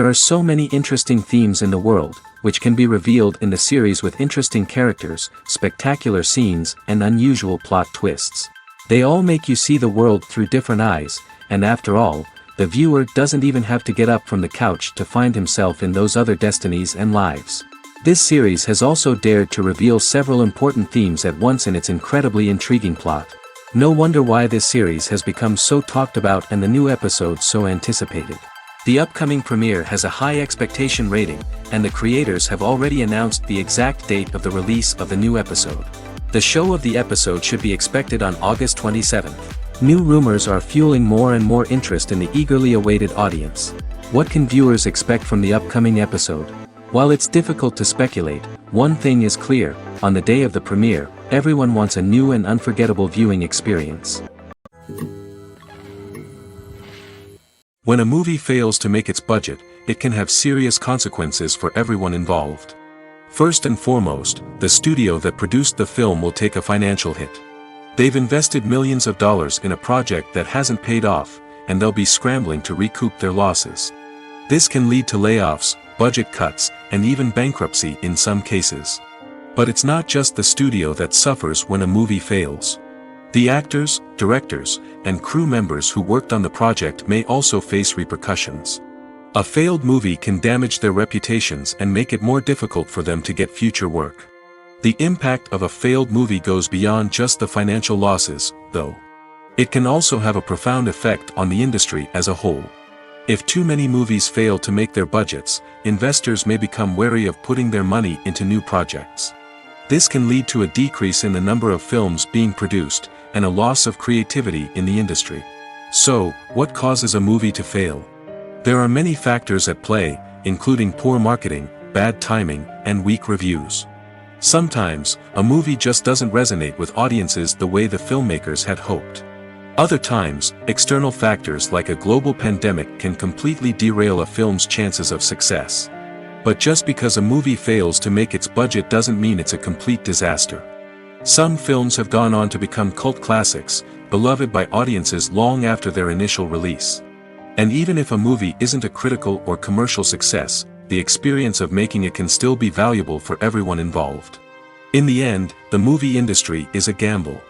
There are so many interesting themes in the world, which can be revealed in the series with interesting characters, spectacular scenes, and unusual plot twists. They all make you see the world through different eyes, and after all, the viewer doesn't even have to get up from the couch to find himself in those other destinies and lives. This series has also dared to reveal several important themes at once in its incredibly intriguing plot. No wonder why this series has become so talked about and the new episodes so anticipated. The upcoming premiere has a high expectation rating, and the creators have already announced the exact date of the release of the new episode. The show of the episode should be expected on August 27th. New rumors are fueling more and more interest in the eagerly awaited audience. What can viewers expect from the upcoming episode? While it's difficult to speculate, one thing is clear: on the day of the premiere, everyone wants a new and unforgettable viewing experience. When a movie fails to make its budget, it can have serious consequences for everyone involved. First and foremost, the studio that produced the film will take a financial hit. They've invested millions of dollars in a project that hasn't paid off, and they'll be scrambling to recoup their losses. This can lead to layoffs, budget cuts, and even bankruptcy in some cases. But it's not just the studio that suffers when a movie fails. The actors, directors, and crew members who worked on the project may also face repercussions. A failed movie can damage their reputations and make it more difficult for them to get future work. The impact of a failed movie goes beyond just the financial losses, though. It can also have a profound effect on the industry as a whole. If too many movies fail to make their budgets, investors may become wary of putting their money into new projects. This can lead to a decrease in the number of films being produced, and a loss of creativity in the industry. So, what causes a movie to fail? There are many factors at play, including poor marketing, bad timing, and weak reviews. Sometimes, a movie just doesn't resonate with audiences the way the filmmakers had hoped. Other times, external factors like a global pandemic can completely derail a film's chances of success. But just because a movie fails to make its budget doesn't mean it's a complete disaster. Some films have gone on to become cult classics, beloved by audiences long after their initial release. And even if a movie isn't a critical or commercial success, the experience of making it can still be valuable for everyone involved. In the end, the movie industry is a gamble.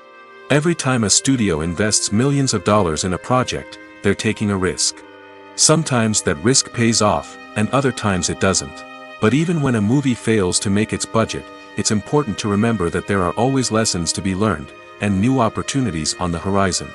Every time a studio invests millions of dollars in a project, they're taking a risk. Sometimes that risk pays off, and other times it doesn't. But even when a movie fails to make its budget, it's important to remember that there are always lessons to be learned, and new opportunities on the horizon.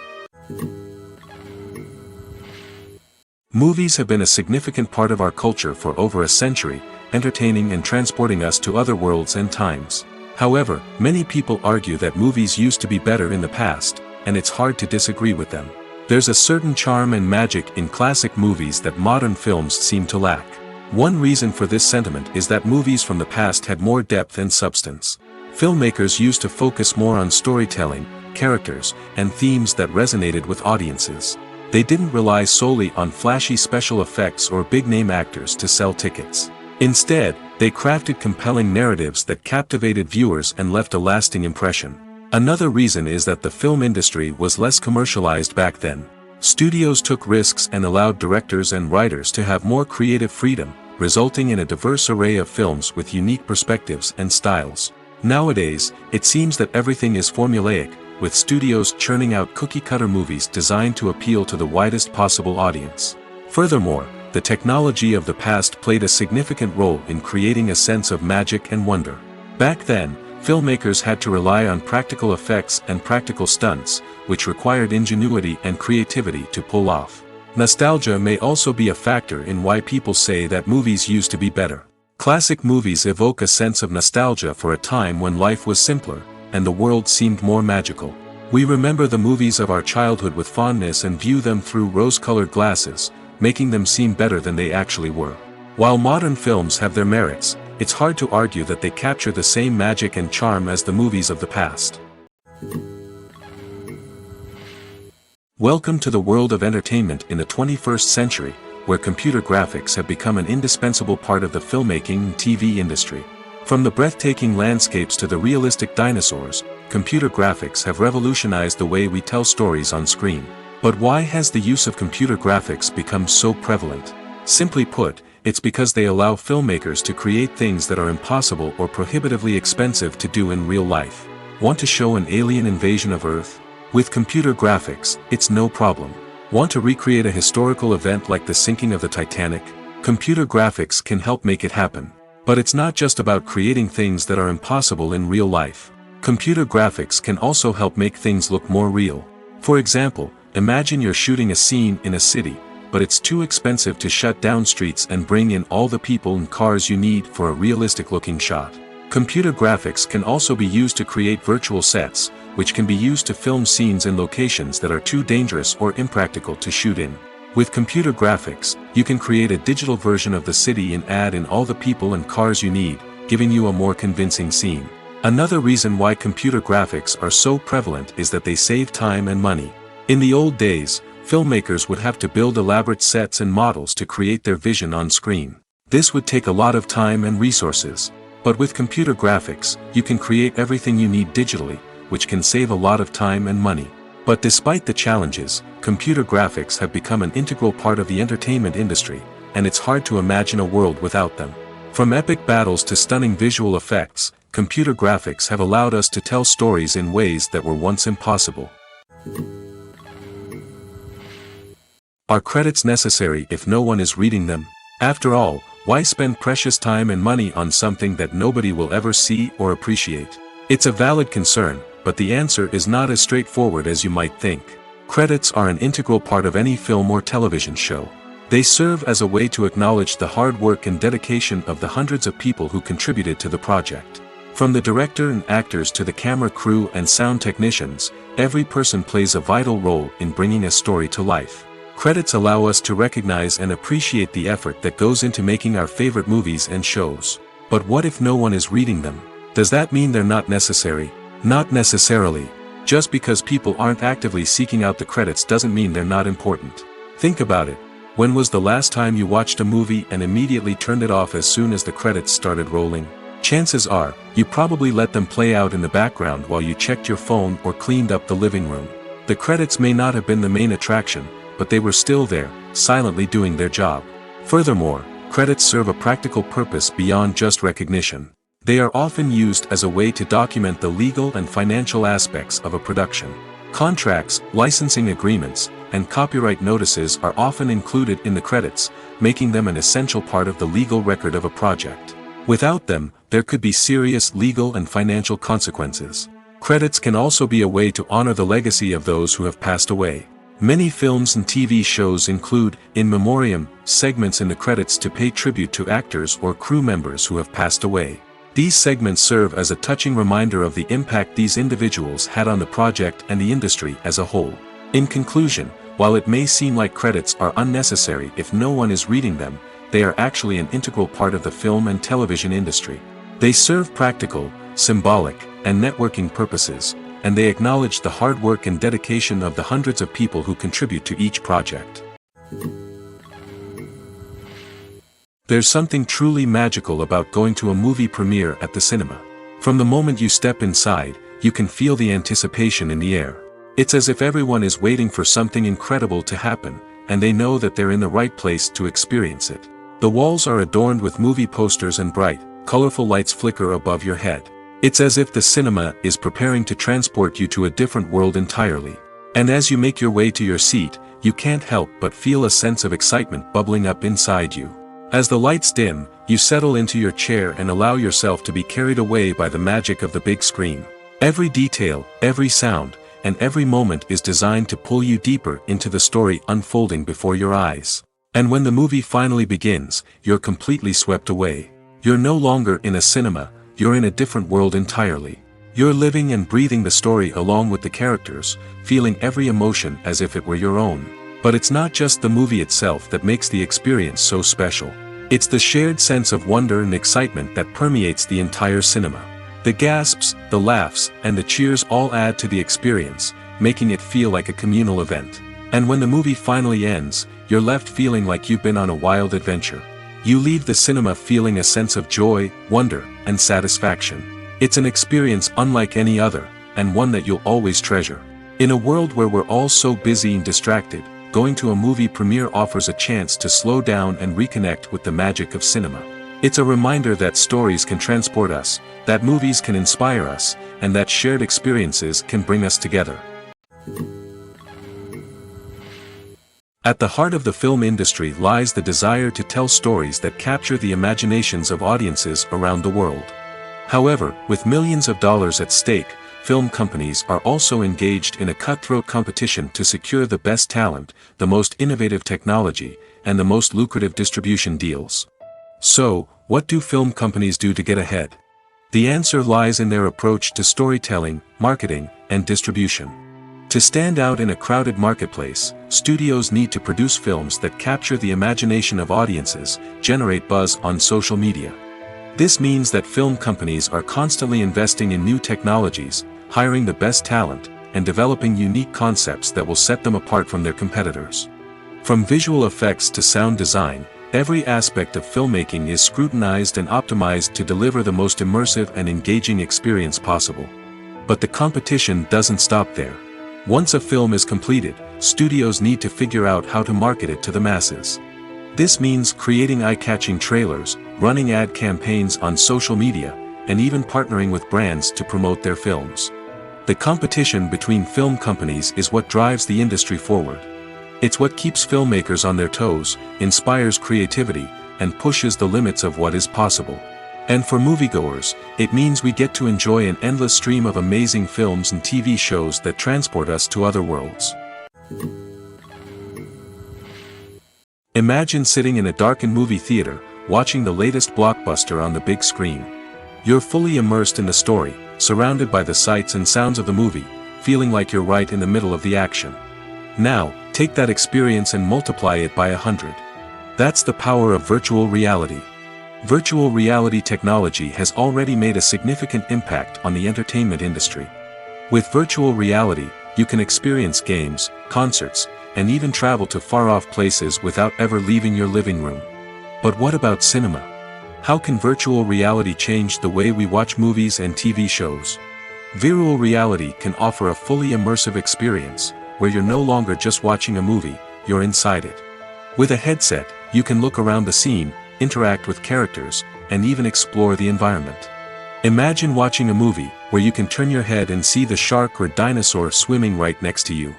Movies have been a significant part of our culture for over a century, entertaining and transporting us to other worlds and times. However, many people argue that movies used to be better in the past, and it's hard to disagree with them. There's a certain charm and magic in classic movies that modern films seem to lack. One reason for this sentiment is that movies from the past had more depth and substance. Filmmakers used to focus more on storytelling, characters, and themes that resonated with audiences. They didn't rely solely on flashy special effects or big-name actors to sell tickets. Instead, they crafted compelling narratives that captivated viewers and left a lasting impression. Another reason is that the film industry was less commercialized back then. Studios took risks and allowed directors and writers to have more creative freedom, resulting in a diverse array of films with unique perspectives and styles. Nowadays, it seems that everything is formulaic, with studios churning out cookie-cutter movies designed to appeal to the widest possible audience. Furthermore, the technology of the past played a significant role in creating a sense of magic and wonder. Back then, filmmakers had to rely on practical effects and practical stunts, which required ingenuity and creativity to pull off. Nostalgia may also be a factor in why people say that movies used to be better. Classic movies evoke a sense of nostalgia for a time when life was simpler, and the world seemed more magical. We remember the movies of our childhood with fondness and view them through rose-colored glasses, making them seem better than they actually were. While modern films have their merits, it's hard to argue that they capture the same magic and charm as the movies of the past. Welcome to the world of entertainment in the 21st century, where computer graphics have become an indispensable part of the filmmaking and TV industry. From the breathtaking landscapes to the realistic dinosaurs, computer graphics have revolutionized the way we tell stories on screen. But why has the use of computer graphics become so prevalent? Simply put, It's because they allow filmmakers to create things that are impossible or prohibitively expensive to do in real life. Want to show an alien invasion of Earth? With computer graphics, it's no problem. Want to recreate a historical event like the sinking of the Titanic? Computer graphics can help make it happen. But it's not just about creating things that are impossible in real life. Computer graphics can also help make things look more real. For example, imagine you're shooting a scene in a city, but it's too expensive to shut down streets and bring in all the people and cars you need for a realistic-looking shot. Computer graphics can also be used to create virtual sets, which can be used to film scenes in locations that are too dangerous or impractical to shoot in. With computer graphics, you can create a digital version of the city and add in all the people and cars you need, giving you a more convincing scene. Another reason why computer graphics are so prevalent is that they save time and money. In the old days, filmmakers would have to build elaborate sets and models to create their vision on screen. This would take a lot of time and resources. But with computer graphics, you can create everything you need digitally, which can save a lot of time and money. But despite the challenges, computer graphics have become an integral part of the entertainment industry, and it's hard to imagine a world without them. From epic battles to stunning visual effects, computer graphics have allowed us to tell stories in ways that were once impossible. Are credits necessary if no one is reading them? After all, why spend precious time and money on something that nobody will ever see or appreciate? It's a valid concern, but the answer is not as straightforward as you might think. Credits are an integral part of any film or television show. They serve as a way to acknowledge the hard work and dedication of the hundreds of people who contributed to the project. From the director and actors to the camera crew and sound technicians, every person plays a vital role in bringing a story to life. Credits allow us to recognize and appreciate the effort that goes into making our favorite movies and shows. But what if no one is reading them? Does that mean they're not necessary? Not necessarily. Just because people aren't actively seeking out the credits doesn't mean they're not important. Think about it. When was the last time you watched a movie and immediately turned it off as soon as the credits started rolling? Chances are, you probably let them play out in the background while you checked your phone or cleaned up the living room. The credits may not have been the main attraction, but they were still there, silently doing their job. Furthermore, credits serve a practical purpose beyond just recognition. They are often used as a way to document the legal and financial aspects of a production. Contracts, licensing agreements, and copyright notices are often included in the credits, making them an essential part of the legal record of a project. Without them, there could be serious legal and financial consequences. Credits can also be a way to honor the legacy of those who have passed away. Many films and TV shows include, in memoriam, segments in the credits to pay tribute to actors or crew members who have passed away. These segments serve as a touching reminder of the impact these individuals had on the project and the industry as a whole. In conclusion, while it may seem like credits are unnecessary if no one is reading them, they are actually an integral part of the film and television industry. They serve practical, symbolic, and networking purposes, and they acknowledge the hard work and dedication of the hundreds of people who contribute to each project. There's something truly magical about going to a movie premiere at the cinema. From the moment you step inside, you can feel the anticipation in the air. It's as if everyone is waiting for something incredible to happen, and they know that they're in the right place to experience it. The walls are adorned with movie posters and bright, colorful lights flicker above your head. It's as if the cinema is preparing to transport you to a different world entirely. And as you make your way to your seat, you can't help but feel a sense of excitement bubbling up inside you. As the lights dim, you settle into your chair and allow yourself to be carried away by the magic of the big screen. Every detail, every sound, and every moment is designed to pull you deeper into the story unfolding before your eyes. And when the movie finally begins, you're completely swept away. You're no longer in a cinema, you're in a different world entirely. You're living and breathing the story along with the characters, feeling every emotion as if it were your own. But it's not just the movie itself that makes the experience so special. It's the shared sense of wonder and excitement that permeates the entire cinema. The gasps, the laughs, and the cheers all add to the experience, making it feel like a communal event. And when the movie finally ends, you're left feeling like you've been on a wild adventure. You leave the cinema feeling a sense of joy, wonder, and satisfaction. It's an experience unlike any other, and one that you'll always treasure. In a world where we're all so busy and distracted, going to a movie premiere offers a chance to slow down and reconnect with the magic of cinema. It's a reminder that stories can transport us, that movies can inspire us, and that shared experiences can bring us together. At the heart of the film industry lies the desire to tell stories that capture the imaginations of audiences around the world. However, with millions of dollars at stake, film companies are also engaged in a cutthroat competition to secure the best talent, the most innovative technology, and the most lucrative distribution deals. So, what do film companies do to get ahead? The answer lies in their approach to storytelling, marketing, and distribution. To stand out in a crowded marketplace, studios need to produce films that capture the imagination of audiences, generate buzz on social media. This means that film companies are constantly investing in new technologies, hiring the best talent, and developing unique concepts that will set them apart from their competitors. From visual effects to sound design, every aspect of filmmaking is scrutinized and optimized to deliver the most immersive and engaging experience possible. But the competition doesn't stop there. Once a film is completed, studios need to figure out how to market it to the masses. This means creating eye-catching trailers, running ad campaigns on social media, and even partnering with brands to promote their films. The competition between film companies is what drives the industry forward. It's what keeps filmmakers on their toes, inspires creativity, and pushes the limits of what is possible. And for moviegoers, it means we get to enjoy an endless stream of amazing films and TV shows that transport us to other worlds. Imagine sitting in a darkened movie theater, watching the latest blockbuster on the big screen. You're fully immersed in the story, surrounded by the sights and sounds of the movie, feeling like you're right in the middle of the action. Now, take that experience and multiply it by 100. That's the power of virtual reality. Virtual reality technology has already made a significant impact on the entertainment industry. With virtual reality, you can experience games, concerts, and even travel to far-off places without ever leaving your living room. But what about cinema? How can virtual reality change the way we watch movies and TV shows? Virtual reality can offer a fully immersive experience, where you're no longer just watching a movie, you're inside it. With a headset, you can look around the scene, interact with characters, and even explore the environment. Imagine watching a movie where you can turn your head and see the shark or dinosaur swimming right next to you.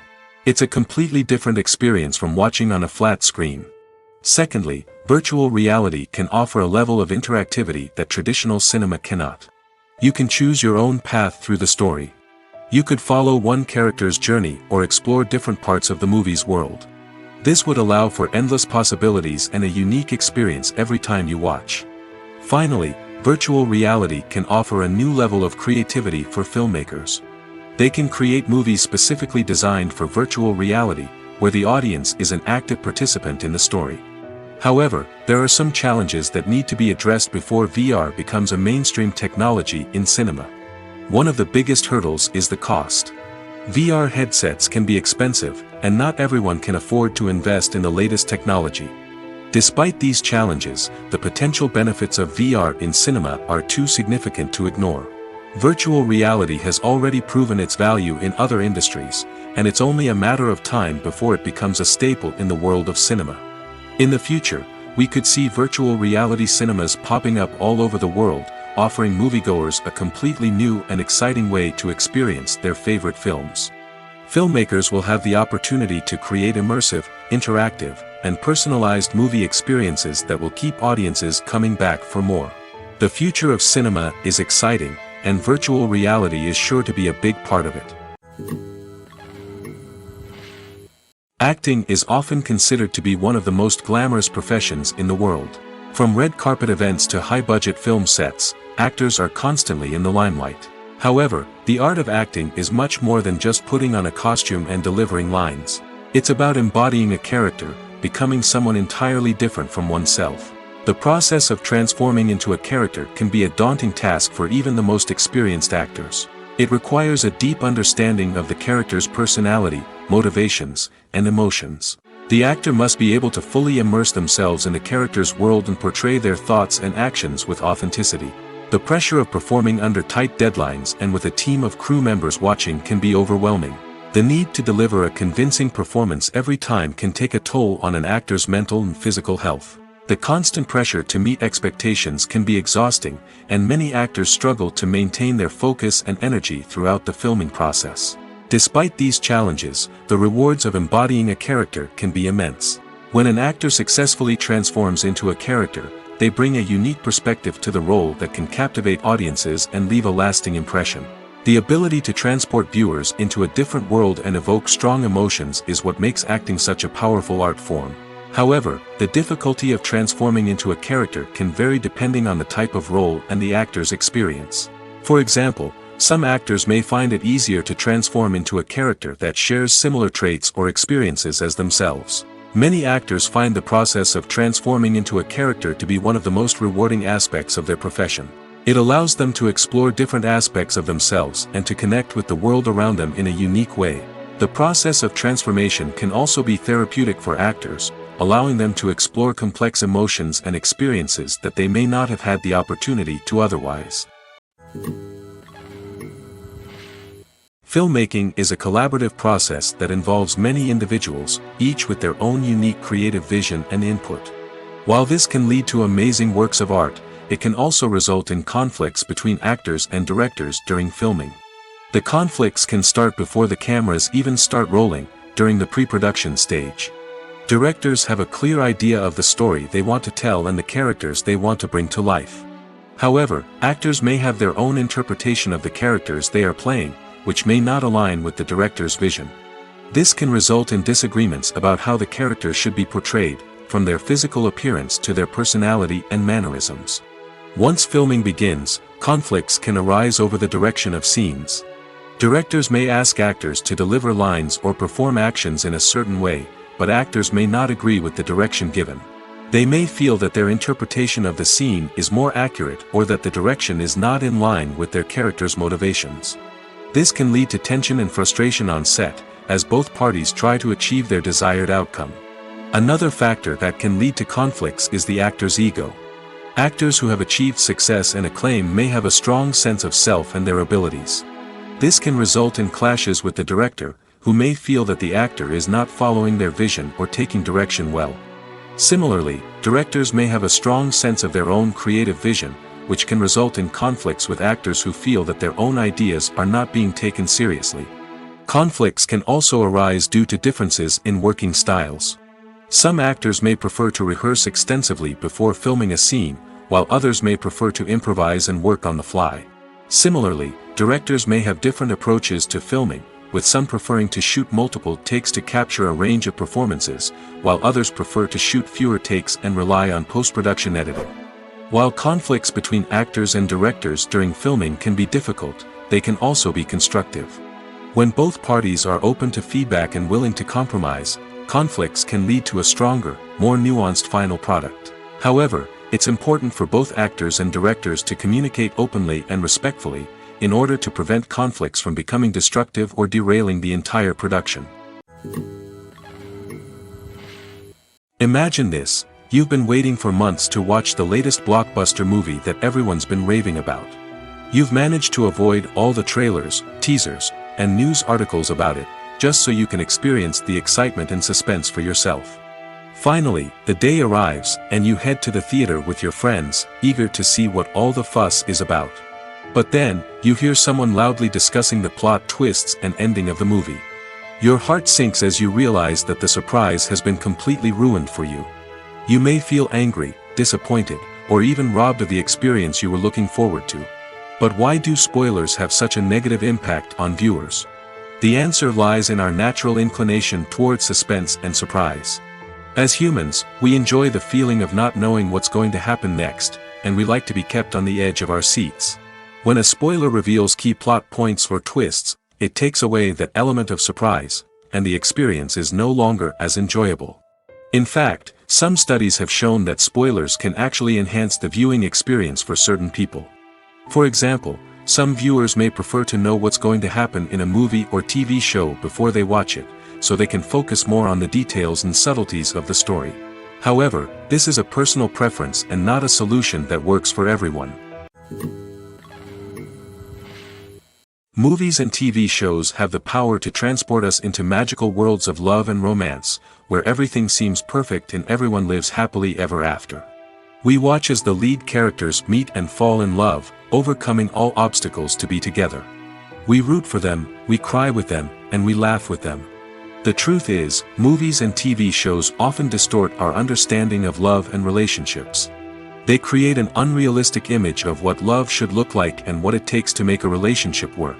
It's a completely different experience from watching on a flat screen. Secondly, virtual reality can offer a level of interactivity that traditional cinema cannot. You can choose your own path through the story. You could follow one character's journey or explore different parts of the movie's world. This would allow for endless possibilities and a unique experience every time you watch. Finally, virtual reality can offer a new level of creativity for filmmakers. They can create movies specifically designed for virtual reality, where the audience is an active participant in the story. However, there are some challenges that need to be addressed before VR becomes a mainstream technology in cinema. One of the biggest hurdles is the cost. VR headsets can be expensive, and not everyone can afford to invest in the latest technology. Despite these challenges, the potential benefits of VR in cinema are too significant to ignore. Virtual reality has already proven its value in other industries, and it's only a matter of time before it becomes a staple in the world of cinema. In the future, we could see virtual reality cinemas popping up all over the world, offering moviegoers a completely new and exciting way to experience their favorite films. Filmmakers will have the opportunity to create immersive, interactive, and personalized movie experiences that will keep audiences coming back for more. The future of cinema is exciting, and virtual reality is sure to be a big part of it. Acting is often considered to be one of the most glamorous professions in the world. From red carpet events to high-budget film sets, actors are constantly in the limelight. However, the art of acting is much more than just putting on a costume and delivering lines. It's about embodying a character, becoming someone entirely different from oneself. The process of transforming into a character can be a daunting task for even the most experienced actors. It requires a deep understanding of the character's personality, motivations, and emotions. The actor must be able to fully immerse themselves in the character's world and portray their thoughts and actions with authenticity. The pressure of performing under tight deadlines and with a team of crew members watching can be overwhelming. The need to deliver a convincing performance every time can take a toll on an actor's mental and physical health. The constant pressure to meet expectations can be exhausting, and many actors struggle to maintain their focus and energy throughout the filming process. Despite these challenges, the rewards of embodying a character can be immense. When an actor successfully transforms into a character, they bring a unique perspective to the role that can captivate audiences and leave a lasting impression. The ability to transport viewers into a different world and evoke strong emotions is what makes acting such a powerful art form. However, the difficulty of transforming into a character can vary depending on the type of role and the actor's experience. For example, some actors may find it easier to transform into a character that shares similar traits or experiences as themselves. Many actors find the process of transforming into a character to be one of the most rewarding aspects of their profession. It allows them to explore different aspects of themselves and to connect with the world around them in a unique way. The process of transformation can also be therapeutic for actors, allowing them to explore complex emotions and experiences that they may not have had the opportunity to otherwise. Filmmaking is a collaborative process that involves many individuals, each with their own unique creative vision and input. While this can lead to amazing works of art, it can also result in conflicts between actors and directors during filming. The conflicts can start before the cameras even start rolling, during the pre-production stage. Directors have a clear idea of the story they want to tell and the characters they want to bring to life. However, actors may have their own interpretation of the characters they are playing, which may not align with the director's vision. This can result in disagreements about how the characters should be portrayed, from their physical appearance to their personality and mannerisms. Once filming begins, conflicts can arise over the direction of scenes. Directors may ask actors to deliver lines or perform actions in a certain way, but actors may not agree with the direction given. They may feel that their interpretation of the scene is more accurate or that the direction is not in line with their character's motivations. This can lead to tension and frustration on set, as both parties try to achieve their desired outcome. Another factor that can lead to conflicts is the actor's ego. Actors who have achieved success and acclaim may have a strong sense of self and their abilities. This can result in clashes with the director, who may feel that the actor is not following their vision or taking direction well. Similarly, directors may have a strong sense of their own creative vision, which can result in conflicts with actors who feel that their own ideas are not being taken seriously. Conflicts can also arise due to differences in working styles. Some actors may prefer to rehearse extensively before filming a scene, while others may prefer to improvise and work on the fly. Similarly, directors may have different approaches to filming, with some preferring to shoot multiple takes to capture a range of performances, while others prefer to shoot fewer takes and rely on post-production editing. While conflicts between actors and directors during filming can be difficult, they can also be constructive. When both parties are open to feedback and willing to compromise, conflicts can lead to a stronger, more nuanced final product. However, it's important for both actors and directors to communicate openly and respectfully, in order to prevent conflicts from becoming destructive or derailing the entire production. Imagine this: you've been waiting for months to watch the latest blockbuster movie that everyone's been raving about. You've managed to avoid all the trailers, teasers, and news articles about it, just so you can experience the excitement and suspense for yourself. Finally, the day arrives, and you head to the theater with your friends, eager to see what all the fuss is about. But then, you hear someone loudly discussing the plot twists and ending of the movie. Your heart sinks as you realize that the surprise has been completely ruined for you. You may feel angry, disappointed, or even robbed of the experience you were looking forward to. But why do spoilers have such a negative impact on viewers? The answer lies in our natural inclination toward suspense and surprise. As humans, we enjoy the feeling of not knowing what's going to happen next, and we like to be kept on the edge of our seats. When a spoiler reveals key plot points or twists, it takes away that element of surprise, and the experience is no longer as enjoyable. In fact, some studies have shown that spoilers can actually enhance the viewing experience for certain people. For example, some viewers may prefer to know what's going to happen in a movie or TV show before they watch it, so they can focus more on the details and subtleties of the story. However, this is a personal preference and not a solution that works for everyone. Movies and TV shows have the power to transport us into magical worlds of love and romance, where everything seems perfect and everyone lives happily ever after. We watch as the lead characters meet and fall in love, overcoming all obstacles to be together. We root for them, we cry with them, and we laugh with them. The truth is, movies and TV shows often distort our understanding of love and relationships. They create an unrealistic image of what love should look like and what it takes to make a relationship work.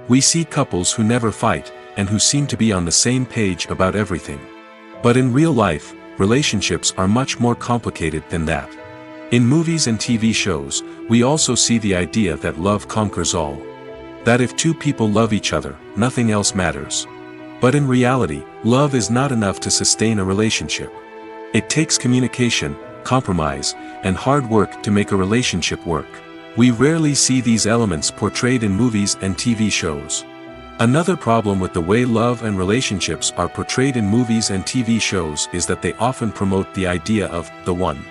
We see couples who never fight, and who seem to be on the same page about everything. But in real life, relationships are much more complicated than that. In movies and TV shows, we also see the idea that love conquers all. That if two people love each other, nothing else matters. But in reality, love is not enough to sustain a relationship. It takes communication, compromise, and hard work to make a relationship work. We rarely see these elements portrayed in movies and TV shows. Another problem with the way love and relationships are portrayed in movies and TV shows is that they often promote the idea of the one.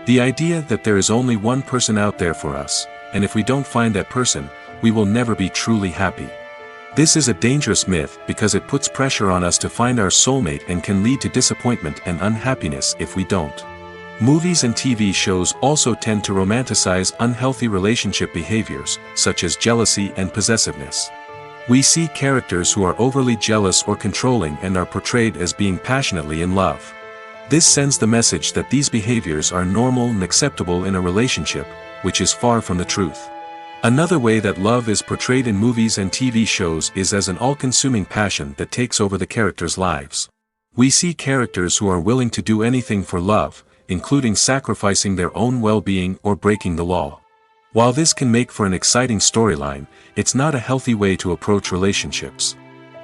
The idea that there is only one person out there for us, and if we don't find that person, we will never be truly happy. This is a dangerous myth because it puts pressure on us to find our soulmate and can lead to disappointment and unhappiness if we don't. Movies and TV shows also tend to romanticize unhealthy relationship behaviors, such as jealousy and possessiveness. We see characters who are overly jealous or controlling and are portrayed as being passionately in love. This sends the message that these behaviors are normal and acceptable in a relationship, which is far from the truth. Another way that love is portrayed in movies and TV shows is as an all-consuming passion that takes over the characters' lives. We see characters who are willing to do anything for love, including sacrificing their own well-being or breaking the law. While this can make for an exciting storyline, it's not a healthy way to approach relationships.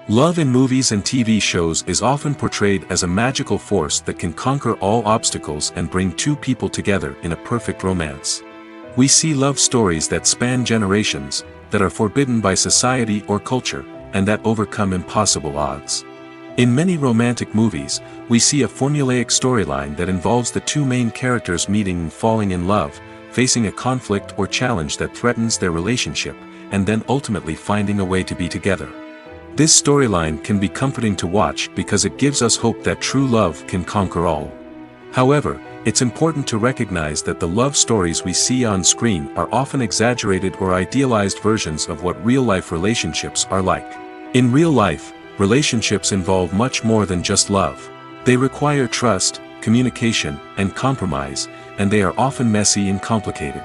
Love in movies and TV shows is often portrayed as a magical force that can conquer all obstacles and bring two people together in a perfect romance. We see love stories that span generations, that are forbidden by society or culture, and that overcome impossible odds. In many romantic movies, we see a formulaic storyline that involves the two main characters meeting and falling in love, facing a conflict or challenge that threatens their relationship, and then ultimately finding a way to be together. This storyline can be comforting to watch because it gives us hope that true love can conquer all. However, it's important to recognize that the love stories we see on screen are often exaggerated or idealized versions of what real-life relationships are like. In real life, relationships involve much more than just love. They require trust, communication, and compromise, and they are often messy and complicated.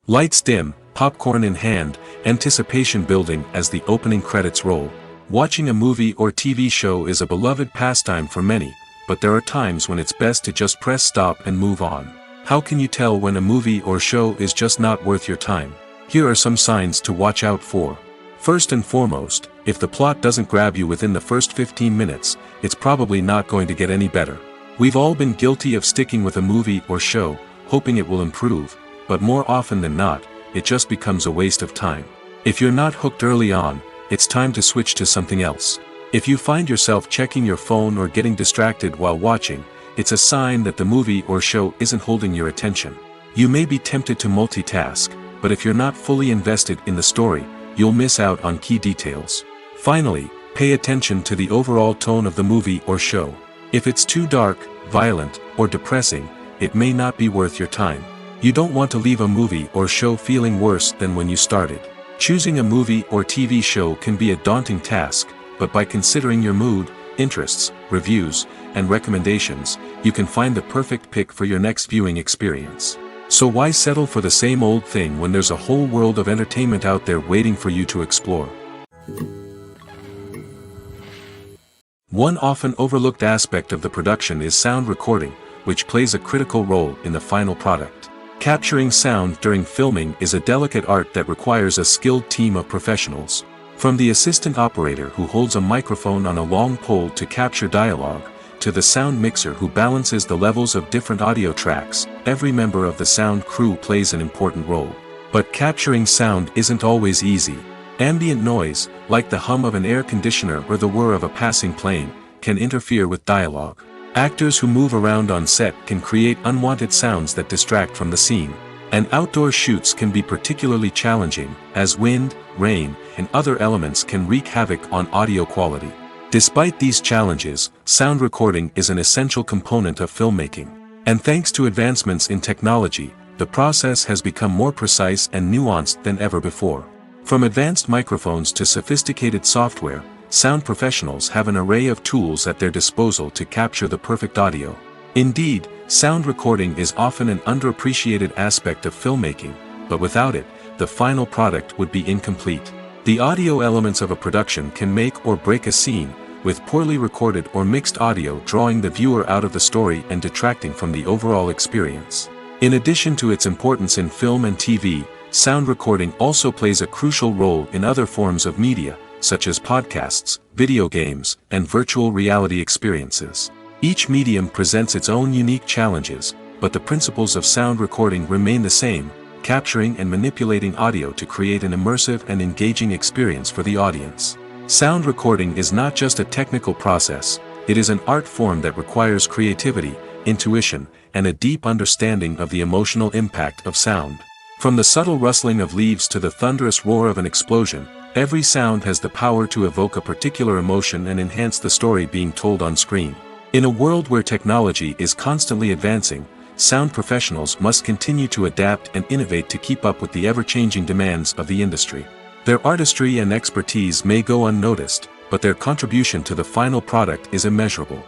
Lights dim, popcorn in hand, anticipation building as the opening credits roll. Watching a movie or TV show is a beloved pastime for many, but there are times when it's best to just press stop and move on. How can you tell when a movie or show is just not worth your time? Here are some signs to watch out for. First and foremost, if the plot doesn't grab you within the first 15 minutes, it's probably not going to get any better. We've all been guilty of sticking with a movie or show, hoping it will improve, but more often than not, it just becomes a waste of time. If you're not hooked early on, it's time to switch to something else. If you find yourself checking your phone or getting distracted while watching, it's a sign that the movie or show isn't holding your attention. You may be tempted to multitask, but if you're not fully invested in the story, you'll miss out on key details. Finally, pay attention to the overall tone of the movie or show. If it's too dark, violent, or depressing, it may not be worth your time. You don't want to leave a movie or show feeling worse than when you started. Choosing a movie or TV show can be a daunting task, but by considering your mood, interests, reviews, and recommendations, you can find the perfect pick for your next viewing experience. So why settle for the same old thing when there's a whole world of entertainment out there waiting for you to explore? One often overlooked aspect of the production is sound recording, which plays a critical role in the final product. Capturing sound during filming is a delicate art that requires a skilled team of professionals. From the assistant operator who holds a microphone on a long pole to capture dialogue, to the sound mixer who balances the levels of different audio tracks, every member of the sound crew plays an important role. But capturing sound isn't always easy. Ambient noise, like the hum of an air conditioner or the whir of a passing plane, can interfere with dialogue. Actors who move around on set can create unwanted sounds that distract from the scene. And outdoor shoots can be particularly challenging, as wind, rain, and other elements can wreak havoc on audio quality. Despite these challenges, sound recording is an essential component of filmmaking. And thanks to advancements in technology, the process has become more precise and nuanced than ever before. From advanced microphones to sophisticated software, sound professionals have an array of tools at their disposal to capture the perfect audio. Indeed, sound recording is often an underappreciated aspect of filmmaking, but without it, the final product would be incomplete. The audio elements of a production can make or break a scene, with poorly recorded or mixed audio drawing the viewer out of the story and detracting from the overall experience. In addition to its importance in film and TV, sound recording also plays a crucial role in other forms of media, such as podcasts, video games, and virtual reality experiences. Each medium presents its own unique challenges, but the principles of sound recording remain the same, capturing and manipulating audio to create an immersive and engaging experience for the audience. Sound recording is not just a technical process, it is an art form that requires creativity, intuition, and a deep understanding of the emotional impact of sound. From the subtle rustling of leaves to the thunderous roar of an explosion, every sound has the power to evoke a particular emotion and enhance the story being told on screen. In a world where technology is constantly advancing, sound professionals must continue to adapt and innovate to keep up with the ever-changing demands of the industry. Their artistry and expertise may go unnoticed, but their contribution to the final product is immeasurable.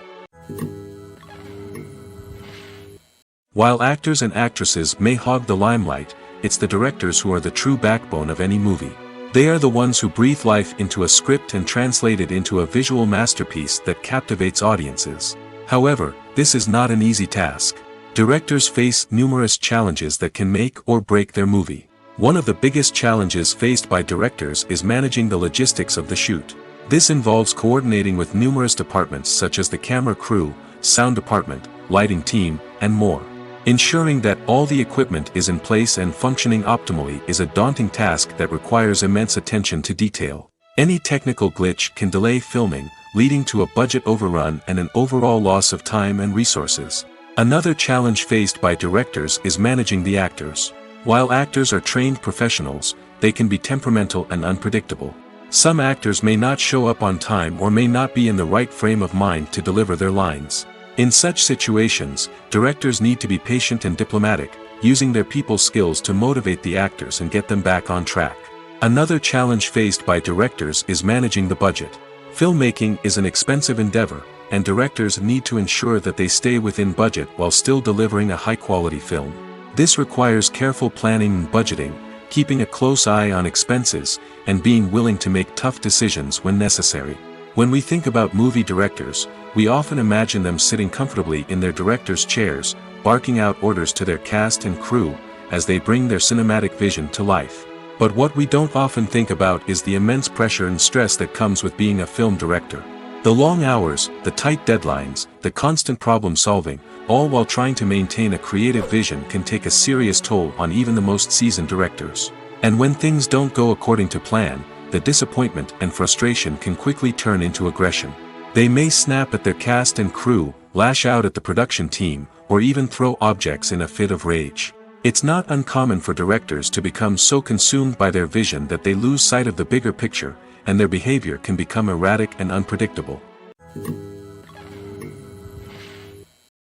While actors and actresses may hog the limelight, it's the directors who are the true backbone of any movie. They are the ones who breathe life into a script and translate it into a visual masterpiece that captivates audiences. However, this is not an easy task. Directors face numerous challenges that can make or break their movie. One of the biggest challenges faced by directors is managing the logistics of the shoot. This involves coordinating with numerous departments such as the camera crew, sound department, lighting team, and more. Ensuring that all the equipment is in place and functioning optimally is a daunting task that requires immense attention to detail. Any technical glitch can delay filming, leading to a budget overrun and an overall loss of time and resources. Another challenge faced by directors is managing the actors. While actors are trained professionals, they can be temperamental and unpredictable. Some actors may not show up on time or may not be in the right frame of mind to deliver their lines. In such situations, directors need to be patient and diplomatic, using their people skills to motivate the actors and get them back on track. Another challenge faced by directors is managing the budget. Filmmaking is an expensive endeavor, and directors need to ensure that they stay within budget while still delivering a high-quality film. This requires careful planning and budgeting, keeping a close eye on expenses, and being willing to make tough decisions when necessary. When we think about movie directors, we often imagine them sitting comfortably in their director's chairs, barking out orders to their cast and crew, as they bring their cinematic vision to life. But what we don't often think about is the immense pressure and stress that comes with being a film director. The long hours, the tight deadlines, the constant problem solving, all while trying to maintain a creative vision can take a serious toll on even the most seasoned directors. And when things don't go according to plan, the disappointment and frustration can quickly turn into aggression. They may snap at their cast and crew, lash out at the production team, or even throw objects in a fit of rage. It's not uncommon for directors to become so consumed by their vision that they lose sight of the bigger picture, and their behavior can become erratic and unpredictable.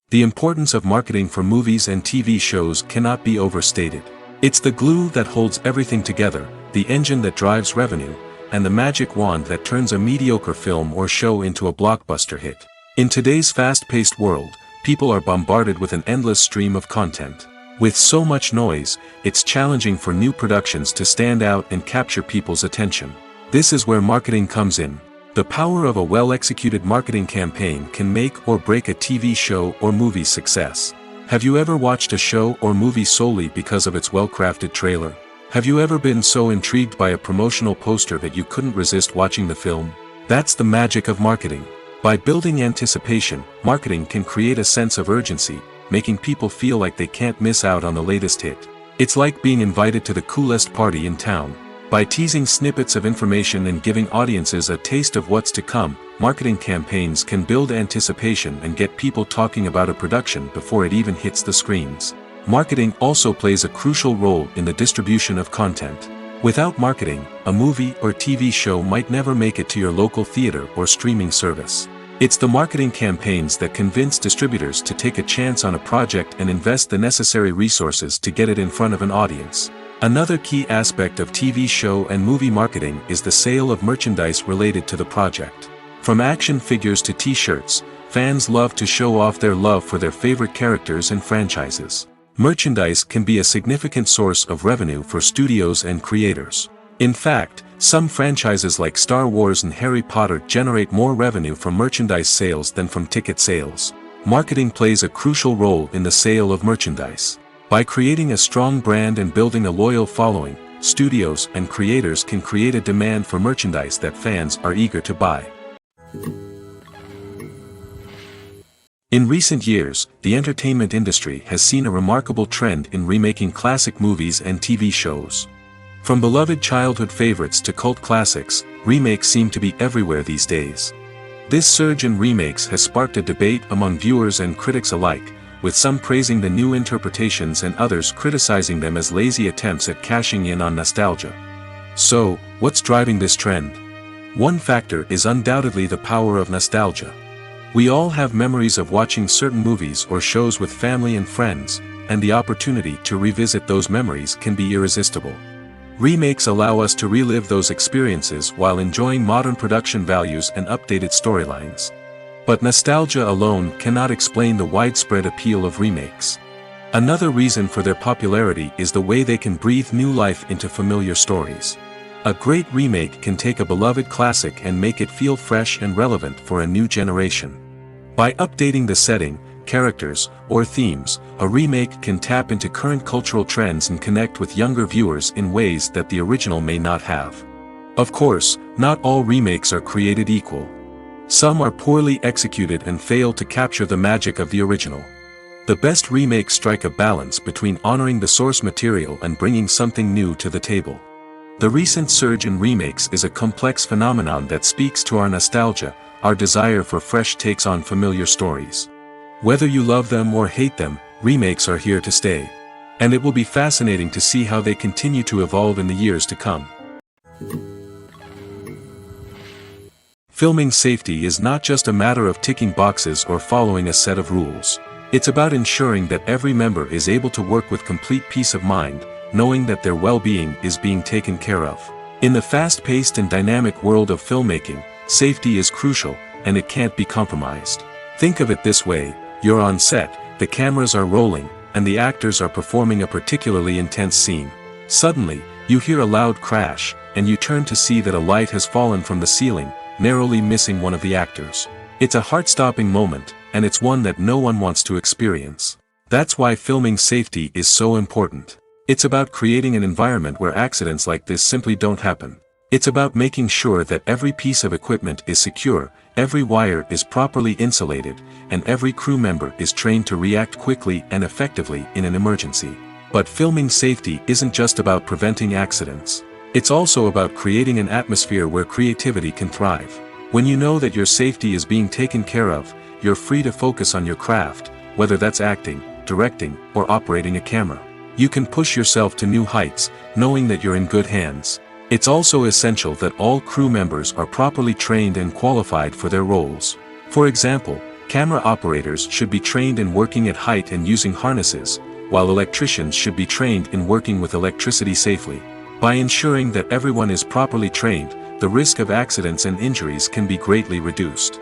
The importance of marketing for movies and TV shows cannot be overstated. It's the glue that holds everything together, the engine that drives revenue, and the magic wand that turns a mediocre film or show into a blockbuster hit. In today's fast-paced world, people are bombarded with an endless stream of content. With so much noise, it's challenging for new productions to stand out and capture people's attention. This is where marketing comes in. The power of a well-executed marketing campaign can make or break a TV show or movie's success. Have you ever watched a show or movie solely because of its well-crafted trailer? Have you ever been so intrigued by a promotional poster that you couldn't resist watching the film? That's the magic of marketing. By building anticipation, marketing can create a sense of urgency, making people feel like they can't miss out on the latest hit. It's like being invited to the coolest party in town. By teasing snippets of information and giving audiences a taste of what's to come, marketing campaigns can build anticipation and get people talking about a production before it even hits the screens. Marketing also plays a crucial role in the distribution of content. Without marketing, a movie or TV show might never make it to your local theater or streaming service. It's the marketing campaigns that convince distributors to take a chance on a project and invest the necessary resources to get it in front of an audience. Another key aspect of TV show and movie marketing is the sale of merchandise related to the project. From action figures to t-shirts, fans love to show off their love for their favorite characters and franchises. Merchandise can be a significant source of revenue for studios and creators. In fact, some franchises like Star Wars and Harry Potter generate more revenue from merchandise sales than from ticket sales. Marketing plays a crucial role in the sale of merchandise. By creating a strong brand and building a loyal following, studios and creators can create a demand for merchandise that fans are eager to buy. In recent years, the entertainment industry has seen a remarkable trend in remaking classic movies and TV shows. From beloved childhood favorites to cult classics, remakes seem to be everywhere these days. This surge in remakes has sparked a debate among viewers and critics alike, with some praising the new interpretations and others criticizing them as lazy attempts at cashing in on nostalgia. So, what's driving this trend? One factor is undoubtedly the power of nostalgia. We all have memories of watching certain movies or shows with family and friends, and the opportunity to revisit those memories can be irresistible. Remakes allow us to relive those experiences while enjoying modern production values and updated storylines. But nostalgia alone cannot explain the widespread appeal of remakes. Another reason for their popularity is the way they can breathe new life into familiar stories. A great remake can take a beloved classic and make it feel fresh and relevant for a new generation. By updating the setting, characters, or themes, a remake can tap into current cultural trends and connect with younger viewers in ways that the original may not have. Of course, not all remakes are created equal. Some are poorly executed and fail to capture the magic of the original. The best remakes strike a balance between honoring the source material and bringing something new to the table. The recent surge in remakes is a complex phenomenon that speaks to our nostalgia, our desire for fresh takes on familiar stories. Whether you love them or hate them, remakes are here to stay. And it will be fascinating to see how they continue to evolve in the years to come. Filming safety is not just a matter of ticking boxes or following a set of rules. It's about ensuring that every member is able to work with complete peace of mind, knowing that their well-being is being taken care of. In the fast-paced and dynamic world of filmmaking, safety is crucial, and it can't be compromised. Think of it this way: you're on set, the cameras are rolling, and the actors are performing a particularly intense scene. Suddenly, you hear a loud crash, and you turn to see that a light has fallen from the ceiling, narrowly missing one of the actors. It's a heart-stopping moment, and it's one that no one wants to experience. That's why filming safety is so important. It's about creating an environment where accidents like this simply don't happen. It's about making sure that every piece of equipment is secure, every wire is properly insulated, and every crew member is trained to react quickly and effectively in an emergency. But filming safety isn't just about preventing accidents. It's also about creating an atmosphere where creativity can thrive. When you know that your safety is being taken care of, you're free to focus on your craft, whether that's acting, directing, or operating a camera. You can push yourself to new heights, knowing that you're in good hands. It's also essential that all crew members are properly trained and qualified for their roles. For example, camera operators should be trained in working at height and using harnesses, while electricians should be trained in working with electricity safely. By ensuring that everyone is properly trained, the risk of accidents and injuries can be greatly reduced.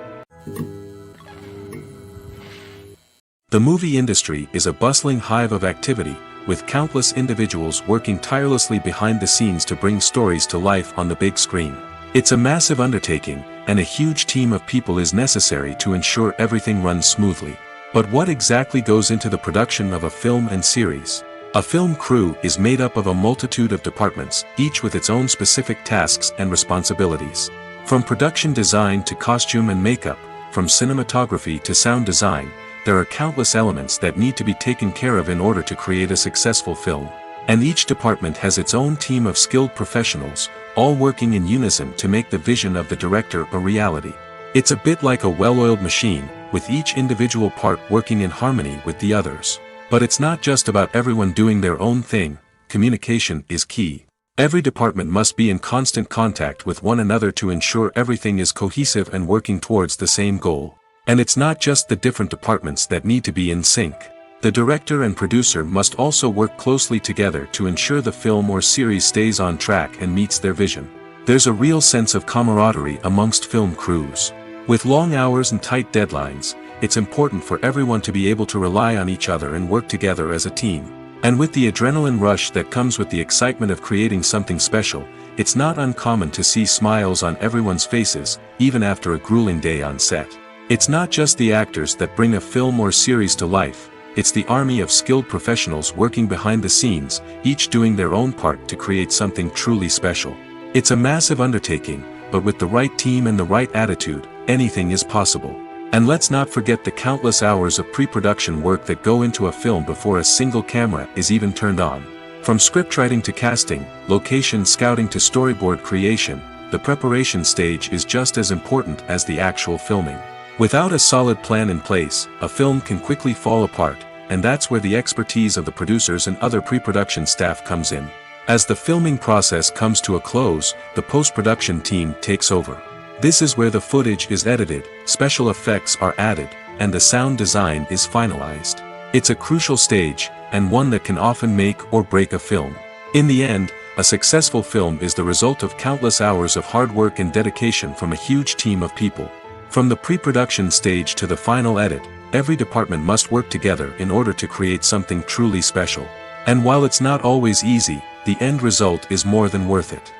The movie industry is a bustling hive of activity, with countless individuals working tirelessly behind the scenes to bring stories to life on the big screen. It's a massive undertaking, and a huge team of people is necessary to ensure everything runs smoothly. But what exactly goes into the production of a film and series? A film crew is made up of a multitude of departments, each with its own specific tasks and responsibilities. From production design to costume and makeup, from cinematography to sound design, there are countless elements that need to be taken care of in order to create a successful film. And each department has its own team of skilled professionals, all working in unison to make the vision of the director a reality. It's a bit like a well-oiled machine, with each individual part working in harmony with the others. But it's not just about everyone doing their own thing, communication is key. Every department must be in constant contact with one another to ensure everything is cohesive and working towards the same goal. And it's not just the different departments that need to be in sync. The director and producer must also work closely together to ensure the film or series stays on track and meets their vision. There's a real sense of camaraderie amongst film crews. With long hours and tight deadlines, it's important for everyone to be able to rely on each other and work together as a team. And with the adrenaline rush that comes with the excitement of creating something special, it's not uncommon to see smiles on everyone's faces, even after a grueling day on set. It's not just the actors that bring a film or series to life, it's the army of skilled professionals working behind the scenes, each doing their own part to create something truly special. It's a massive undertaking, but with the right team and the right attitude, anything is possible. And let's not forget the countless hours of pre-production work that go into a film before a single camera is even turned on. From scriptwriting to casting, location scouting to storyboard creation, the preparation stage is just as important as the actual filming. Without a solid plan in place, a film can quickly fall apart, and that's where the expertise of the producers and other pre-production staff comes in. As the filming process comes to a close, the post-production team takes over. This is where the footage is edited, special effects are added, and the sound design is finalized. It's a crucial stage, and one that can often make or break a film. In the end, a successful film is the result of countless hours of hard work and dedication from a huge team of people. From the pre-production stage to the final edit, every department must work together in order to create something truly special. And while it's not always easy, the end result is more than worth it.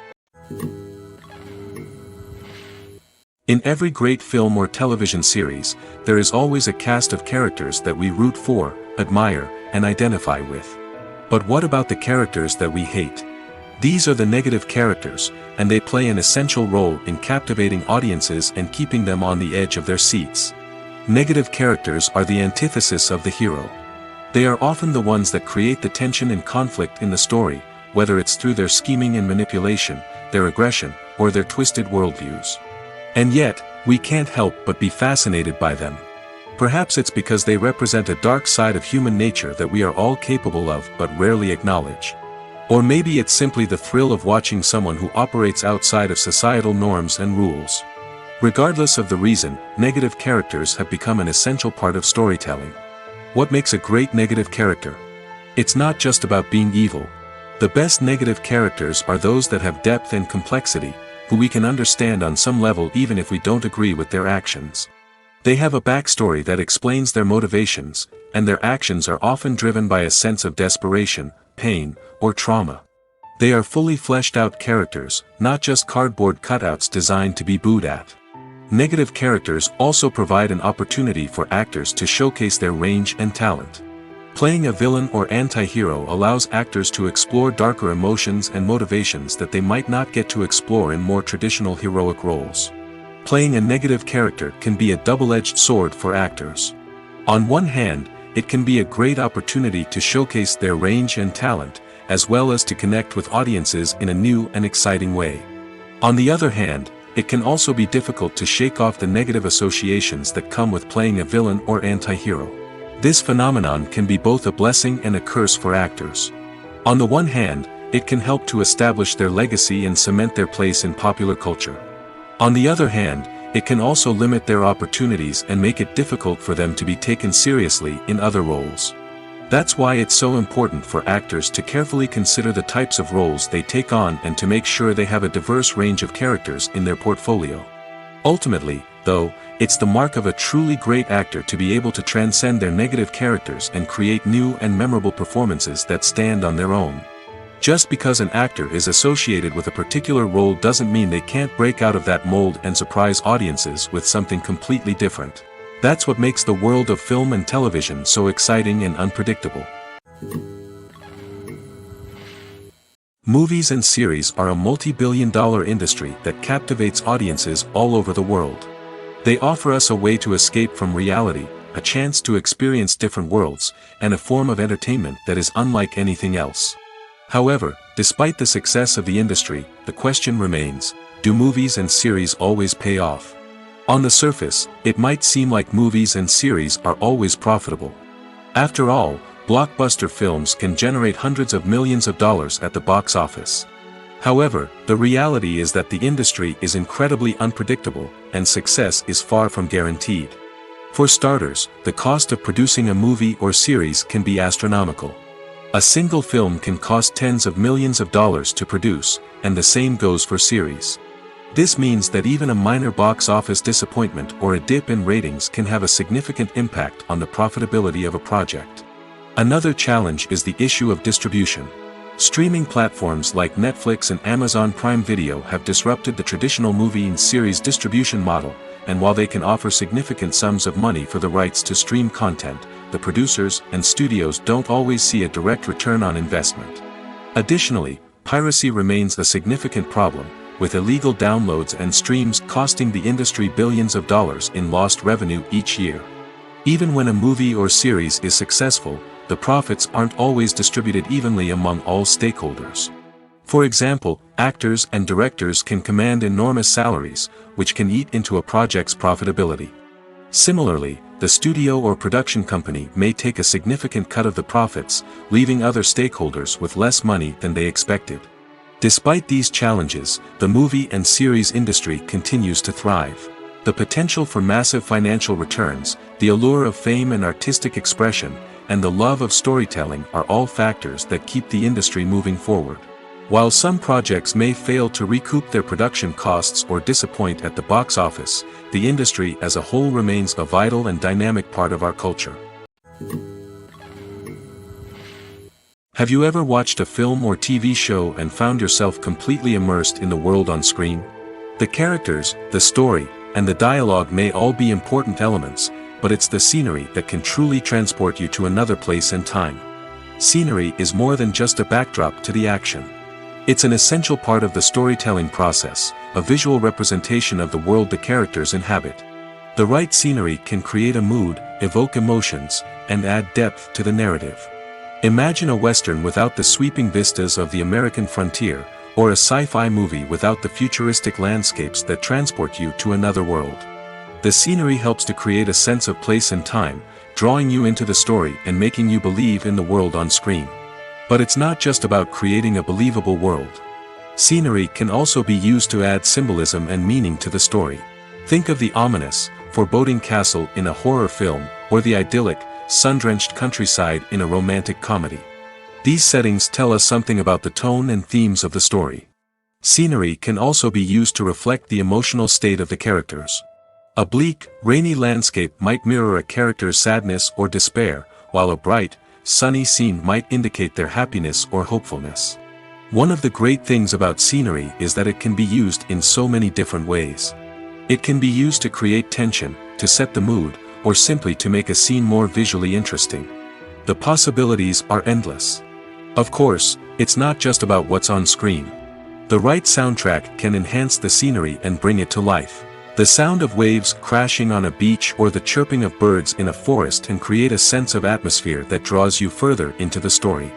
In every great film or television series, there is always a cast of characters that we root for, admire, and identify with. But what about the characters that we hate? These are the negative characters, and they play an essential role in captivating audiences and keeping them on the edge of their seats. Negative characters are the antithesis of the hero. They are often the ones that create the tension and conflict in the story, whether it's through their scheming and manipulation, their aggression, or their twisted worldviews. And yet, we can't help but be fascinated by them. Perhaps it's because they represent a dark side of human nature that we are all capable of but rarely acknowledge. Or maybe it's simply the thrill of watching someone who operates outside of societal norms and rules. Regardless of the reason, negative characters have become an essential part of storytelling. What makes a great negative character? It's not just about being evil. The best negative characters are those that have depth and complexity, who we can understand on some level even if we don't agree with their actions. They have a backstory that explains their motivations, and their actions are often driven by a sense of desperation, pain, or trauma. They are fully fleshed out characters, not just cardboard cutouts designed to be booed at. Negative characters also provide an opportunity for actors to showcase their range and talent. Playing a villain or anti-hero allows actors to explore darker emotions and motivations that they might not get to explore in more traditional heroic roles. Playing a negative character can be a double-edged sword for actors. On one hand, it can be a great opportunity to showcase their range and talent, as well as to connect with audiences in a new and exciting way. On the other hand, it can also be difficult to shake off the negative associations that come with playing a villain or anti-hero. This phenomenon can be both a blessing and a curse for actors. On the one hand, it can help to establish their legacy and cement their place in popular culture. On the other hand, it can also limit their opportunities and make it difficult for them to be taken seriously in other roles. That's why it's so important for actors to carefully consider the types of roles they take on and to make sure they have a diverse range of characters in their portfolio. Ultimately, though, it's the mark of a truly great actor to be able to transcend their negative characters and create new and memorable performances that stand on their own. Just because an actor is associated with a particular role doesn't mean they can't break out of that mold and surprise audiences with something completely different. That's what makes the world of film and television so exciting and unpredictable. Movies and series are a multi-billion-dollar industry that captivates audiences all over the world. They offer us a way to escape from reality, a chance to experience different worlds, and a form of entertainment that is unlike anything else. However, despite the success of the industry, the question remains, do movies and series always pay off? On the surface, it might seem like movies and series are always profitable. After all, blockbuster films can generate hundreds of millions of dollars at the box office. However, the reality is that the industry is incredibly unpredictable, and success is far from guaranteed. For starters, the cost of producing a movie or series can be astronomical. A single film can cost tens of millions of dollars to produce, and the same goes for series. This means that even a minor box office disappointment or a dip in ratings can have a significant impact on the profitability of a project. Another challenge is the issue of distribution. Streaming platforms like Netflix and Amazon Prime Video have disrupted the traditional movie and series distribution model, and while they can offer significant sums of money for the rights to stream content, the producers and studios don't always see a direct return on investment. Additionally, piracy remains a significant problem, with illegal downloads and streams costing the industry billions of dollars in lost revenue each year. Even when a movie or series is successful, the profits aren't always distributed evenly among all stakeholders. For example, actors and directors can command enormous salaries, which can eat into a project's profitability. Similarly, the studio or production company may take a significant cut of the profits, leaving other stakeholders with less money than they expected. Despite these challenges, the movie and series industry continues to thrive. The potential for massive financial returns, the allure of fame and artistic expression, and the love of storytelling are all factors that keep the industry moving forward. While some projects may fail to recoup their production costs or disappoint at the box office, the industry as a whole remains a vital and dynamic part of our culture. Have you ever watched a film or TV show and found yourself completely immersed in the world on screen? The characters, the story, and the dialogue may all be important elements, but it's the scenery that can truly transport you to another place and time. Scenery is more than just a backdrop to the action. It's an essential part of the storytelling process, a visual representation of the world the characters inhabit. The right scenery can create a mood, evoke emotions, and add depth to the narrative. Imagine a Western without the sweeping vistas of the American frontier, or a sci-fi movie without the futuristic landscapes that transport you to another world. The scenery helps to create a sense of place and time, drawing you into the story and making you believe in the world on screen. But it's not just about creating a believable world. Scenery can also be used to add symbolism and meaning to the story. Think of the ominous, foreboding castle in a horror film, or the idyllic, sun-drenched countryside in a romantic comedy. These settings tell us something about the tone and themes of the story. Scenery can also be used to reflect the emotional state of the characters. A bleak, rainy landscape might mirror a character's sadness or despair, while a bright, sunny scene might indicate their happiness or hopefulness. One of the great things about scenery is that it can be used in so many different ways. It can be used to create tension, to set the mood, or simply to make a scene more visually interesting. The possibilities are endless. Of course, it's not just about what's on screen. The right soundtrack can enhance the scenery and bring it to life. The sound of waves crashing on a beach or the chirping of birds in a forest can create a sense of atmosphere that draws you further into the story.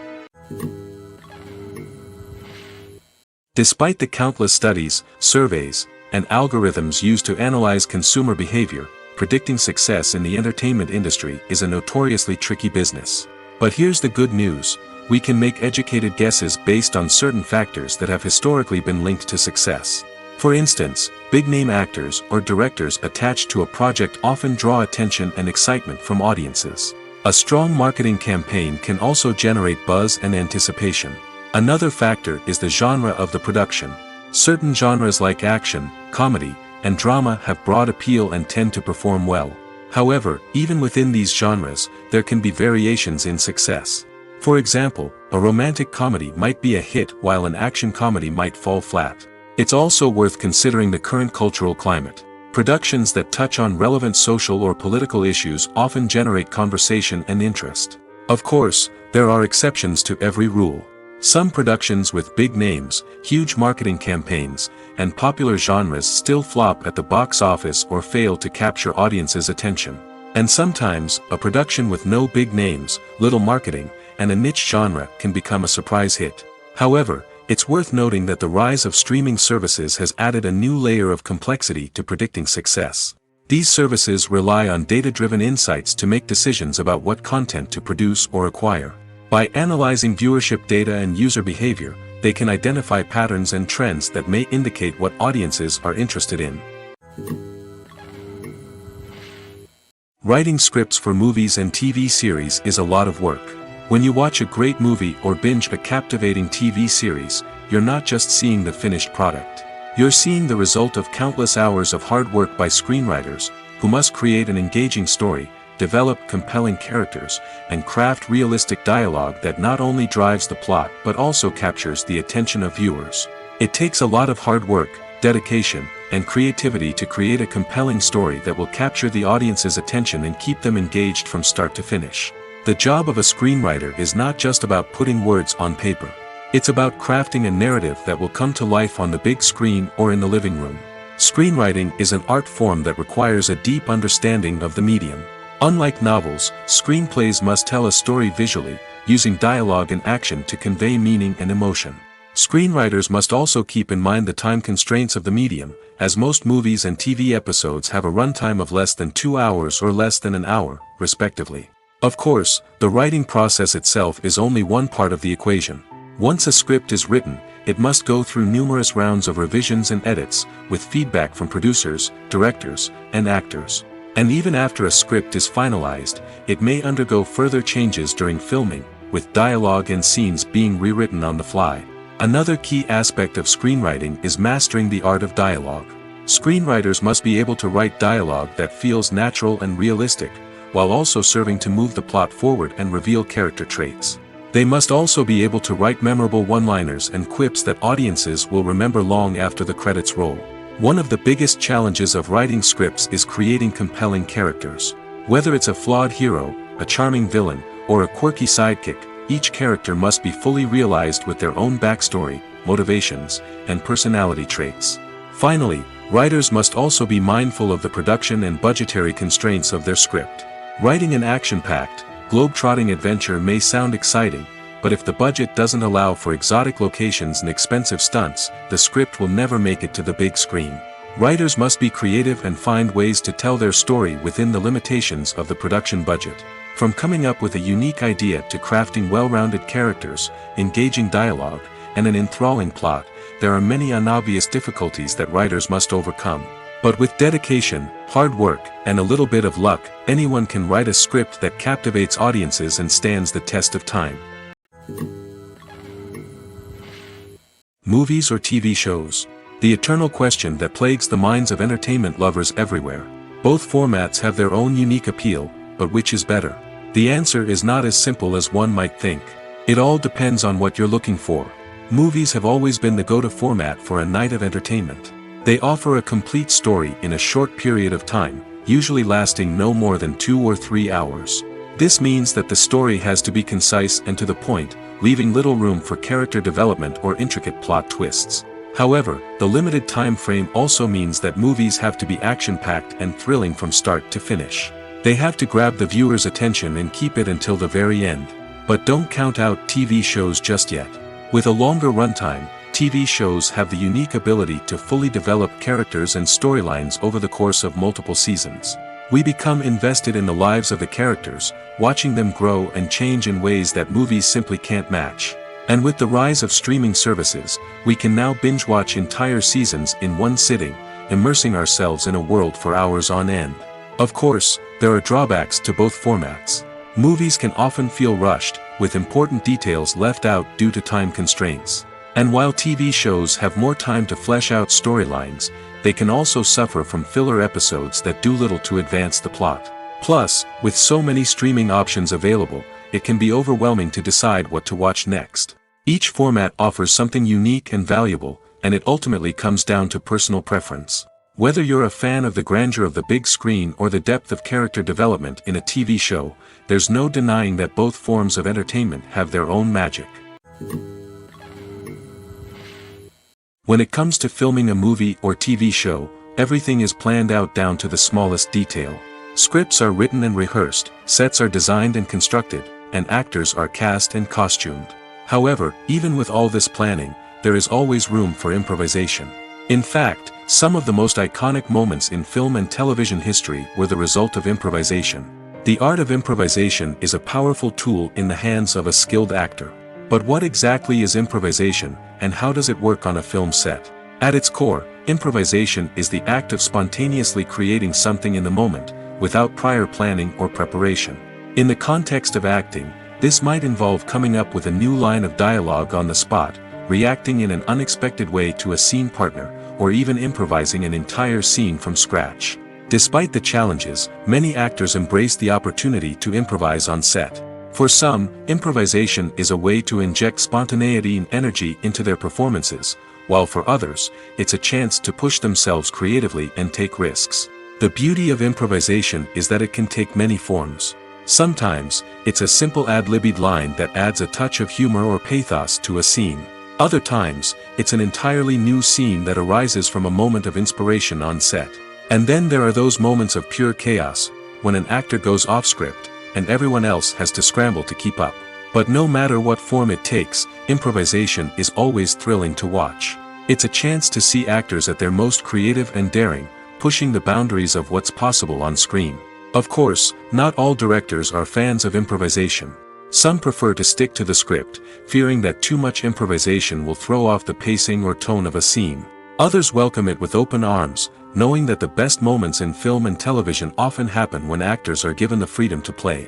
Despite the countless studies, surveys, and algorithms used to analyze consumer behavior, predicting success in the entertainment industry is a notoriously tricky business. But here's the good news: we can make educated guesses based on certain factors that have historically been linked to success. For instance, big-name actors or directors attached to a project often draw attention and excitement from audiences. A strong marketing campaign can also generate buzz and anticipation. Another factor is the genre of the production. Certain genres like action, comedy, and drama have broad appeal and tend to perform well. However, even within these genres, there can be variations in success. For example, a romantic comedy might be a hit while an action comedy might fall flat. It's also worth considering the current cultural climate. Productions that touch on relevant social or political issues often generate conversation and interest. Of course, there are exceptions to every rule. Some productions with big names, huge marketing campaigns, and popular genres still flop at the box office or fail to capture audiences' attention. And sometimes, a production with no big names, little marketing, and a niche genre can become a surprise hit. However, it's worth noting that the rise of streaming services has added a new layer of complexity to predicting success. These services rely on data-driven insights to make decisions about what content to produce or acquire. By analyzing viewership data and user behavior, they can identify patterns and trends that may indicate what audiences are interested in. Writing scripts for movies and TV series is a lot of work. When you watch a great movie or binge a captivating TV series, you're not just seeing the finished product. You're seeing the result of countless hours of hard work by screenwriters, who must create an engaging story, develop compelling characters, and craft realistic dialogue that not only drives the plot but also captures the attention of viewers. It takes a lot of hard work, dedication, and creativity to create a compelling story that will capture the audience's attention and keep them engaged from start to finish. The job of a screenwriter is not just about putting words on paper. It's about crafting a narrative that will come to life on the big screen or in the living room. Screenwriting is an art form that requires a deep understanding of the medium. Unlike novels, screenplays must tell a story visually, using dialogue and action to convey meaning and emotion. Screenwriters must also keep in mind the time constraints of the medium, as most movies and TV episodes have a runtime of less than 2 hours or less than an hour, respectively. Of course, the writing process itself is only one part of the equation. Once a script is written, it must go through numerous rounds of revisions and edits, with feedback from producers, directors, and actors. And even after a script is finalized, it may undergo further changes during filming, with dialogue and scenes being rewritten on the fly. Another key aspect of screenwriting is mastering the art of dialogue. Screenwriters must be able to write dialogue that feels natural and realistic, while also serving to move the plot forward and reveal character traits. They must also be able to write memorable one-liners and quips that audiences will remember long after the credits roll. One of the biggest challenges of writing scripts is creating compelling characters. Whether it's a flawed hero, a charming villain, or a quirky sidekick, each character must be fully realized with their own backstory, motivations, and personality traits. Finally, writers must also be mindful of the production and budgetary constraints of their script. Writing an action-packed, globe-trotting adventure may sound exciting, but if the budget doesn't allow for exotic locations and expensive stunts, the script will never make it to the big screen. Writers must be creative and find ways to tell their story within the limitations of the production budget. From coming up with a unique idea to crafting well-rounded characters, engaging dialogue, and an enthralling plot, there are many unobvious difficulties that writers must overcome. But with dedication, hard work, and a little bit of luck, anyone can write a script that captivates audiences and stands the test of time. Movies or TV shows? The eternal question that plagues the minds of entertainment lovers everywhere. Both formats have their own unique appeal, but which is better? The answer is not as simple as one might think. It all depends on what you're looking for. Movies have always been the go-to format for a night of entertainment. They offer a complete story in a short period of time, usually lasting no more than 2 or 3 hours. This means that the story has to be concise and to the point, leaving little room for character development or intricate plot twists. However, the limited time frame also means that movies have to be action-packed and thrilling from start to finish. They have to grab the viewer's attention and keep it until the very end. But don't count out TV shows just yet. With a longer runtime, TV shows have the unique ability to fully develop characters and storylines over the course of multiple seasons. We become invested in the lives of the characters, watching them grow and change in ways that movies simply can't match. And with the rise of streaming services, we can now binge-watch entire seasons in one sitting, immersing ourselves in a world for hours on end. Of course, there are drawbacks to both formats. Movies can often feel rushed, with important details left out due to time constraints. And while TV shows have more time to flesh out storylines, they can also suffer from filler episodes that do little to advance the plot. Plus, with so many streaming options available, it can be overwhelming to decide what to watch next. Each format offers something unique and valuable, and it ultimately comes down to personal preference. Whether you're a fan of the grandeur of the big screen or the depth of character development in a TV show, there's no denying that both forms of entertainment have their own magic. When it comes to filming a movie or TV show, everything is planned out down to the smallest detail. Scripts are written and rehearsed, sets are designed and constructed, and actors are cast and costumed. However, even with all this planning, there is always room for improvisation. In fact, some of the most iconic moments in film and television history were the result of improvisation. The art of improvisation is a powerful tool in the hands of a skilled actor. But what exactly is improvisation, and how does it work on a film set? At its core, improvisation is the act of spontaneously creating something in the moment, without prior planning or preparation. In the context of acting, this might involve coming up with a new line of dialogue on the spot, reacting in an unexpected way to a scene partner, or even improvising an entire scene from scratch. Despite the challenges, many actors embrace the opportunity to improvise on set. For some, improvisation is a way to inject spontaneity and energy into their performances, while for others, it's a chance to push themselves creatively and take risks. The beauty of improvisation is that it can take many forms. Sometimes, it's a simple ad-libbed line that adds a touch of humor or pathos to a scene. Other times, it's an entirely new scene that arises from a moment of inspiration on set. And then there are those moments of pure chaos, when an actor goes off script, and everyone else has to scramble to keep up. But no matter what form it takes, improvisation is always thrilling to watch. It's a chance to see actors at their most creative and daring, pushing the boundaries of what's possible on screen. Of course, not all directors are fans of improvisation. Some prefer to stick to the script, fearing that too much improvisation will throw off the pacing or tone of a scene. Others welcome it with open arms, knowing that the best moments in film and television often happen when actors are given the freedom to play.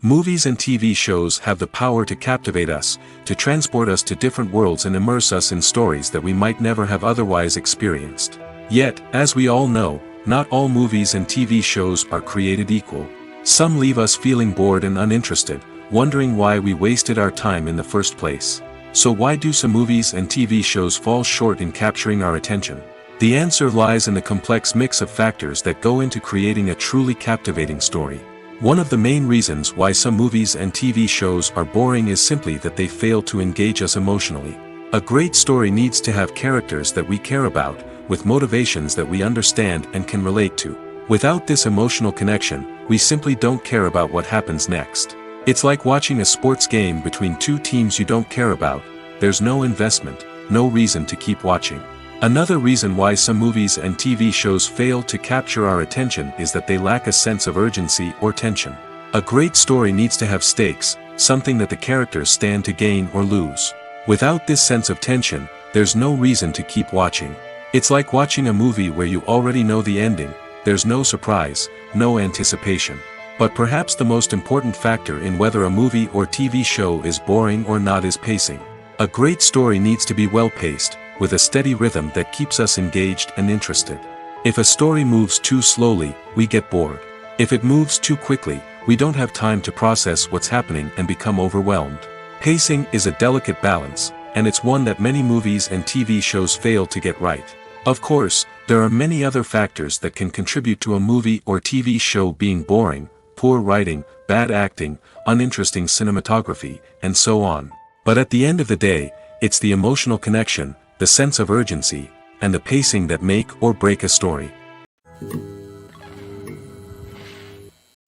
Movies and TV shows have the power to captivate us, to transport us to different worlds and immerse us in stories that we might never have otherwise experienced. Yet, as we all know, not all movies and TV shows are created equal. Some leave us feeling bored and uninterested, wondering why we wasted our time in the first place. So why do some movies and TV shows fall short in capturing our attention? The answer lies in the complex mix of factors that go into creating a truly captivating story. One of the main reasons why some movies and TV shows are boring is simply that they fail to engage us emotionally. A great story needs to have characters that we care about, with motivations that we understand and can relate to. Without this emotional connection, we simply don't care about what happens next. It's like watching a sports game between two teams you don't care about. There's no investment, no reason to keep watching. Another reason why some movies and TV shows fail to capture our attention is that they lack a sense of urgency or tension. A great story needs to have stakes, something that the characters stand to gain or lose. Without this sense of tension, there's no reason to keep watching. It's like watching a movie where you already know the ending. There's no surprise, no anticipation. But perhaps the most important factor in whether a movie or TV show is boring or not is pacing. A great story needs to be well-paced, with a steady rhythm that keeps us engaged and interested. If a story moves too slowly, we get bored. If it moves too quickly, we don't have time to process what's happening and become overwhelmed. Pacing is a delicate balance, and it's one that many movies and TV shows fail to get right. Of course, there are many other factors that can contribute to a movie or TV show being boring: poor writing, bad acting, uninteresting cinematography, and so on. But at the end of the day, it's the emotional connection, the sense of urgency, and the pacing that make or break a story.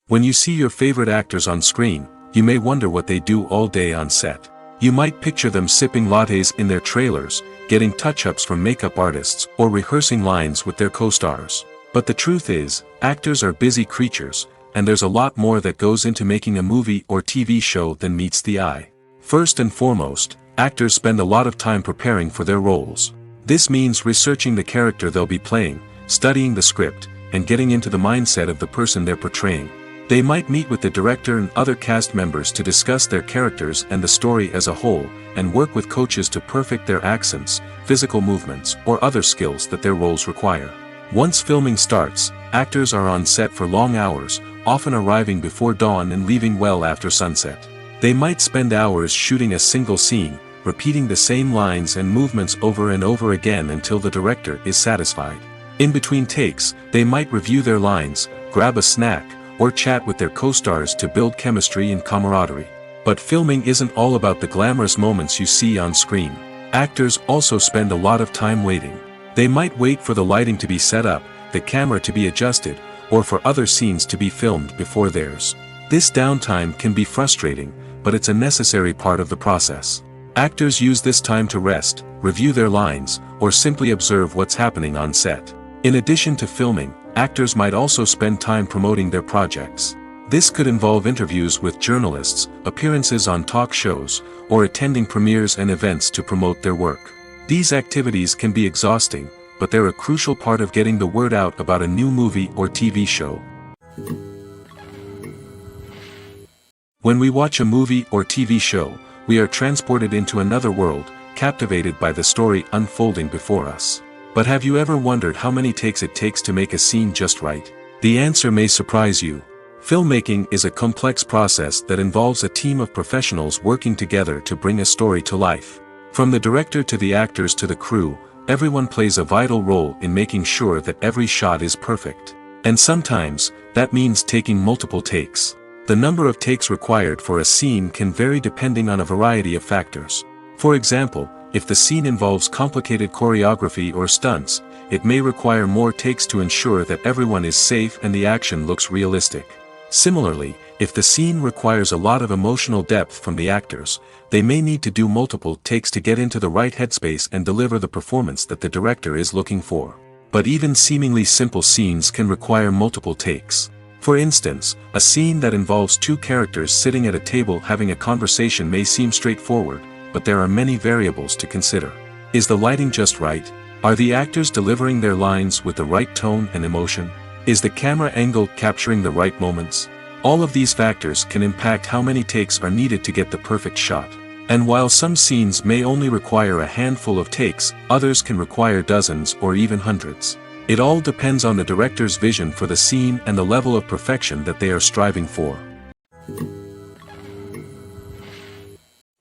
When you see your favorite actors on screen, you may wonder what they do all day on set. You might picture them sipping lattes in their trailers, getting touch-ups from makeup artists, or rehearsing lines with their co-stars. But the truth is, actors are busy creatures, and there's a lot more that goes into making a movie or TV show than meets the eye. First and foremost, actors spend a lot of time preparing for their roles. This means researching the character they'll be playing, studying the script, and getting into the mindset of the person they're portraying. They might meet with the director and other cast members to discuss their characters and the story as a whole, and work with coaches to perfect their accents, physical movements, or other skills that their roles require. Once filming starts, actors are on set for long hours, often arriving before dawn and leaving well after sunset. They might spend hours shooting a single scene, repeating the same lines and movements over and over again until the director is satisfied. In between takes, they might review their lines, grab a snack, or chat with their co-stars to build chemistry and camaraderie. But filming isn't all about the glamorous moments you see on screen. Actors also spend a lot of time waiting. They might wait for the lighting to be set up, the camera to be adjusted, or for other scenes to be filmed before theirs. This downtime can be frustrating, but it's a necessary part of the process. Actors use this time to rest, review their lines, or simply observe what's happening on set. In addition to filming, actors might also spend time promoting their projects. This could involve interviews with journalists, appearances on talk shows, or attending premieres and events to promote their work. These activities can be exhausting, but they're a crucial part of getting the word out about a new movie or TV show. When we watch a movie or TV show, we are transported into another world, captivated by the story unfolding before us. But have you ever wondered how many takes it takes to make a scene just right? The answer may surprise you. Filmmaking is a complex process that involves a team of professionals working together to bring a story to life. From the director to the actors to the crew, everyone plays a vital role in making sure that every shot is perfect. And sometimes, that means taking multiple takes. The number of takes required for a scene can vary depending on a variety of factors. For example, if the scene involves complicated choreography or stunts, it may require more takes to ensure that everyone is safe and the action looks realistic. Similarly, if the scene requires a lot of emotional depth from the actors, they may need to do multiple takes to get into the right headspace and deliver the performance that the director is looking for. But even seemingly simple scenes can require multiple takes. For instance, a scene that involves two characters sitting at a table having a conversation may seem straightforward, but there are many variables to consider. Is the lighting just right? Are the actors delivering their lines with the right tone and emotion? Is the camera angle capturing the right moments? All of these factors can impact how many takes are needed to get the perfect shot. And while some scenes may only require a handful of takes, others can require dozens or even hundreds. It all depends on the director's vision for the scene and the level of perfection that they are striving for.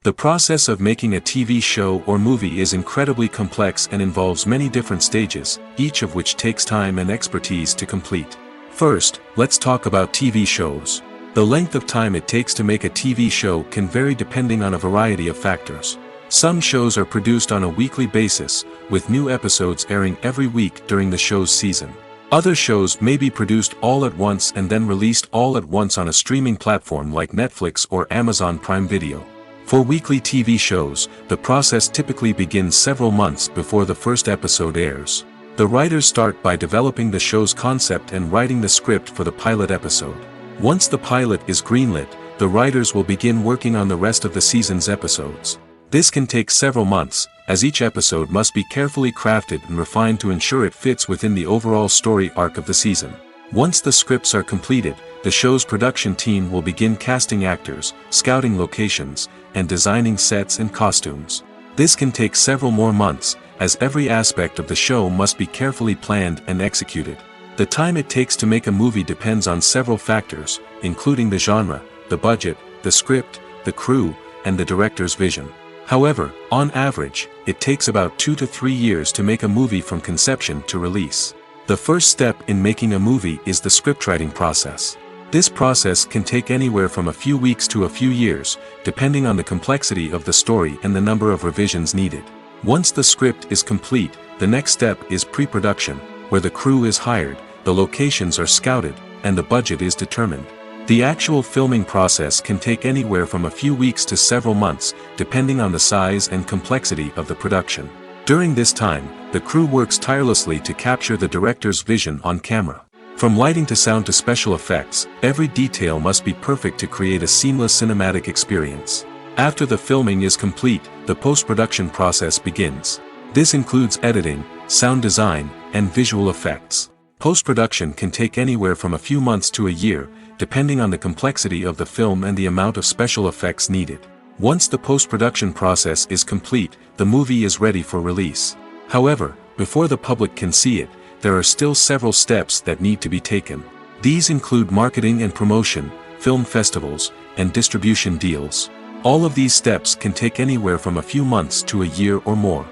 The process of making a TV show or movie is incredibly complex and involves many different stages, each of which takes time and expertise to complete. First, let's talk about TV shows. The length of time it takes to make a TV show can vary depending on a variety of factors. Some shows are produced on a weekly basis, with new episodes airing every week during the show's season. Other shows may be produced all at once and then released all at once on a streaming platform like Netflix or Amazon Prime Video. For weekly TV shows, the process typically begins several months before the first episode airs. The writers start by developing the show's concept and writing the script for the pilot episode. Once the pilot is greenlit, the writers will begin working on the rest of the season's episodes. This can take several months, as each episode must be carefully crafted and refined to ensure it fits within the overall story arc of the season. Once the scripts are completed, the show's production team will begin casting actors, scouting locations, and designing sets and costumes. This can take several more months, as every aspect of the show must be carefully planned and executed. The time it takes to make a movie depends on several factors, including the genre, the budget, the script, the crew, and the director's vision. However, on average, it takes about 2 to 3 years to make a movie from conception to release. The first step in making a movie is the scriptwriting process. This process can take anywhere from a few weeks to a few years, depending on the complexity of the story and the number of revisions needed. Once the script is complete, the next step is pre-production, where the crew is hired, the locations are scouted, and the budget is determined. The actual filming process can take anywhere from a few weeks to several months, depending on the size and complexity of the production. During this time, the crew works tirelessly to capture the director's vision on camera. From lighting to sound to special effects, every detail must be perfect to create a seamless cinematic experience. After the filming is complete, the post-production process begins. This includes editing, sound design, and visual effects. Post-production can take anywhere from a few months to a year, depending on the complexity of the film and the amount of special effects needed. Once the post-production process is complete, the movie is ready for release. However, before the public can see it, there are still several steps that need to be taken. These include marketing and promotion, film festivals, and distribution deals. All of these steps can take anywhere from a few months to a year or more.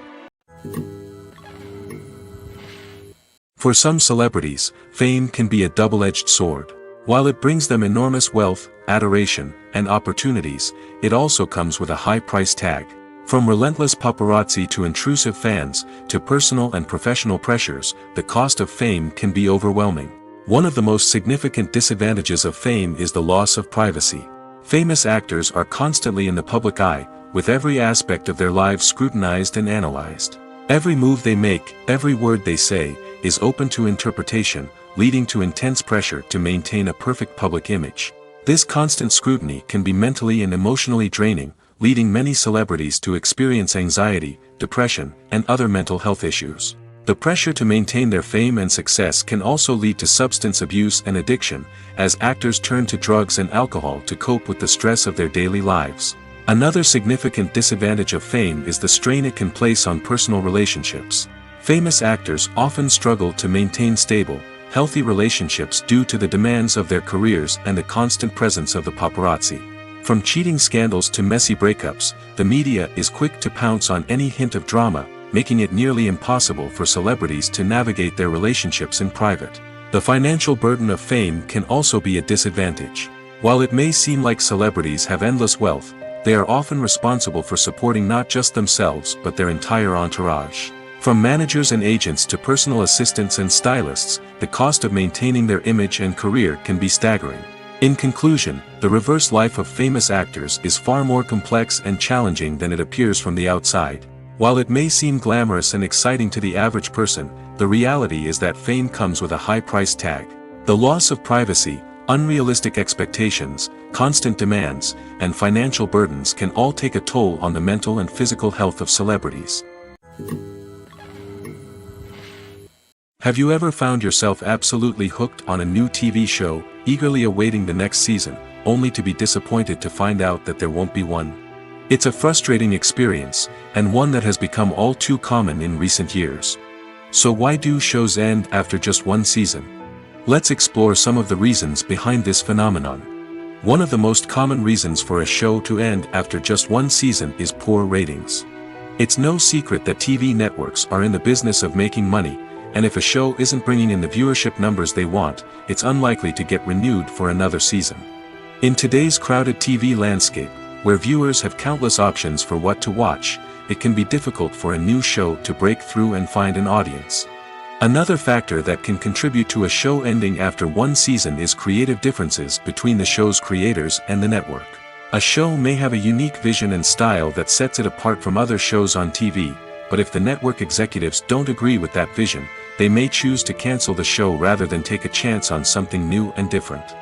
For some celebrities, fame can be a double-edged sword. While it brings them enormous wealth, adoration, and opportunities, it also comes with a high price tag. From relentless paparazzi to intrusive fans, to personal and professional pressures, the cost of fame can be overwhelming. One of the most significant disadvantages of fame is the loss of privacy. Famous actors are constantly in the public eye, with every aspect of their lives scrutinized and analyzed. Every move they make, every word they say, is open to interpretation, leading to intense pressure to maintain a perfect public image. This constant scrutiny can be mentally and emotionally draining, leading many celebrities to experience anxiety, depression, and other mental health issues. The pressure to maintain their fame and success can also lead to substance abuse and addiction, as actors turn to drugs and alcohol to cope with the stress of their daily lives. Another significant disadvantage of fame is the strain it can place on personal relationships. Famous actors often struggle to maintain stable, healthy relationships due to the demands of their careers and the constant presence of the paparazzi. From cheating scandals to messy breakups, the media is quick to pounce on any hint of drama, making it nearly impossible for celebrities to navigate their relationships in private. The financial burden of fame can also be a disadvantage. While it may seem like celebrities have endless wealth, they are often responsible for supporting not just themselves but their entire entourage. From managers and agents to personal assistants and stylists, the cost of maintaining their image and career can be staggering. In conclusion, the reverse life of famous actors is far more complex and challenging than it appears from the outside. While it may seem glamorous and exciting to the average person, the reality is that fame comes with a high price tag. The loss of privacy, unrealistic expectations, constant demands, and financial burdens can all take a toll on the mental and physical health of celebrities. Have you ever found yourself absolutely hooked on a new TV show, eagerly awaiting the next season, only to be disappointed to find out that there won't be one? It's a frustrating experience, and one that has become all too common in recent years. So why do shows end after just one season? Let's explore some of the reasons behind this phenomenon. One of the most common reasons for a show to end after just one season is poor ratings. It's no secret that TV networks are in the business of making money, and if a show isn't bringing in the viewership numbers they want, it's unlikely to get renewed for another season. In today's crowded TV landscape, where viewers have countless options for what to watch, it can be difficult for a new show to break through and find an audience. Another factor that can contribute to a show ending after one season is creative differences between the show's creators and the network. A show may have a unique vision and style that sets it apart from other shows on TV, but if the network executives don't agree with that vision, they may choose to cancel the show rather than take a chance on something new and different.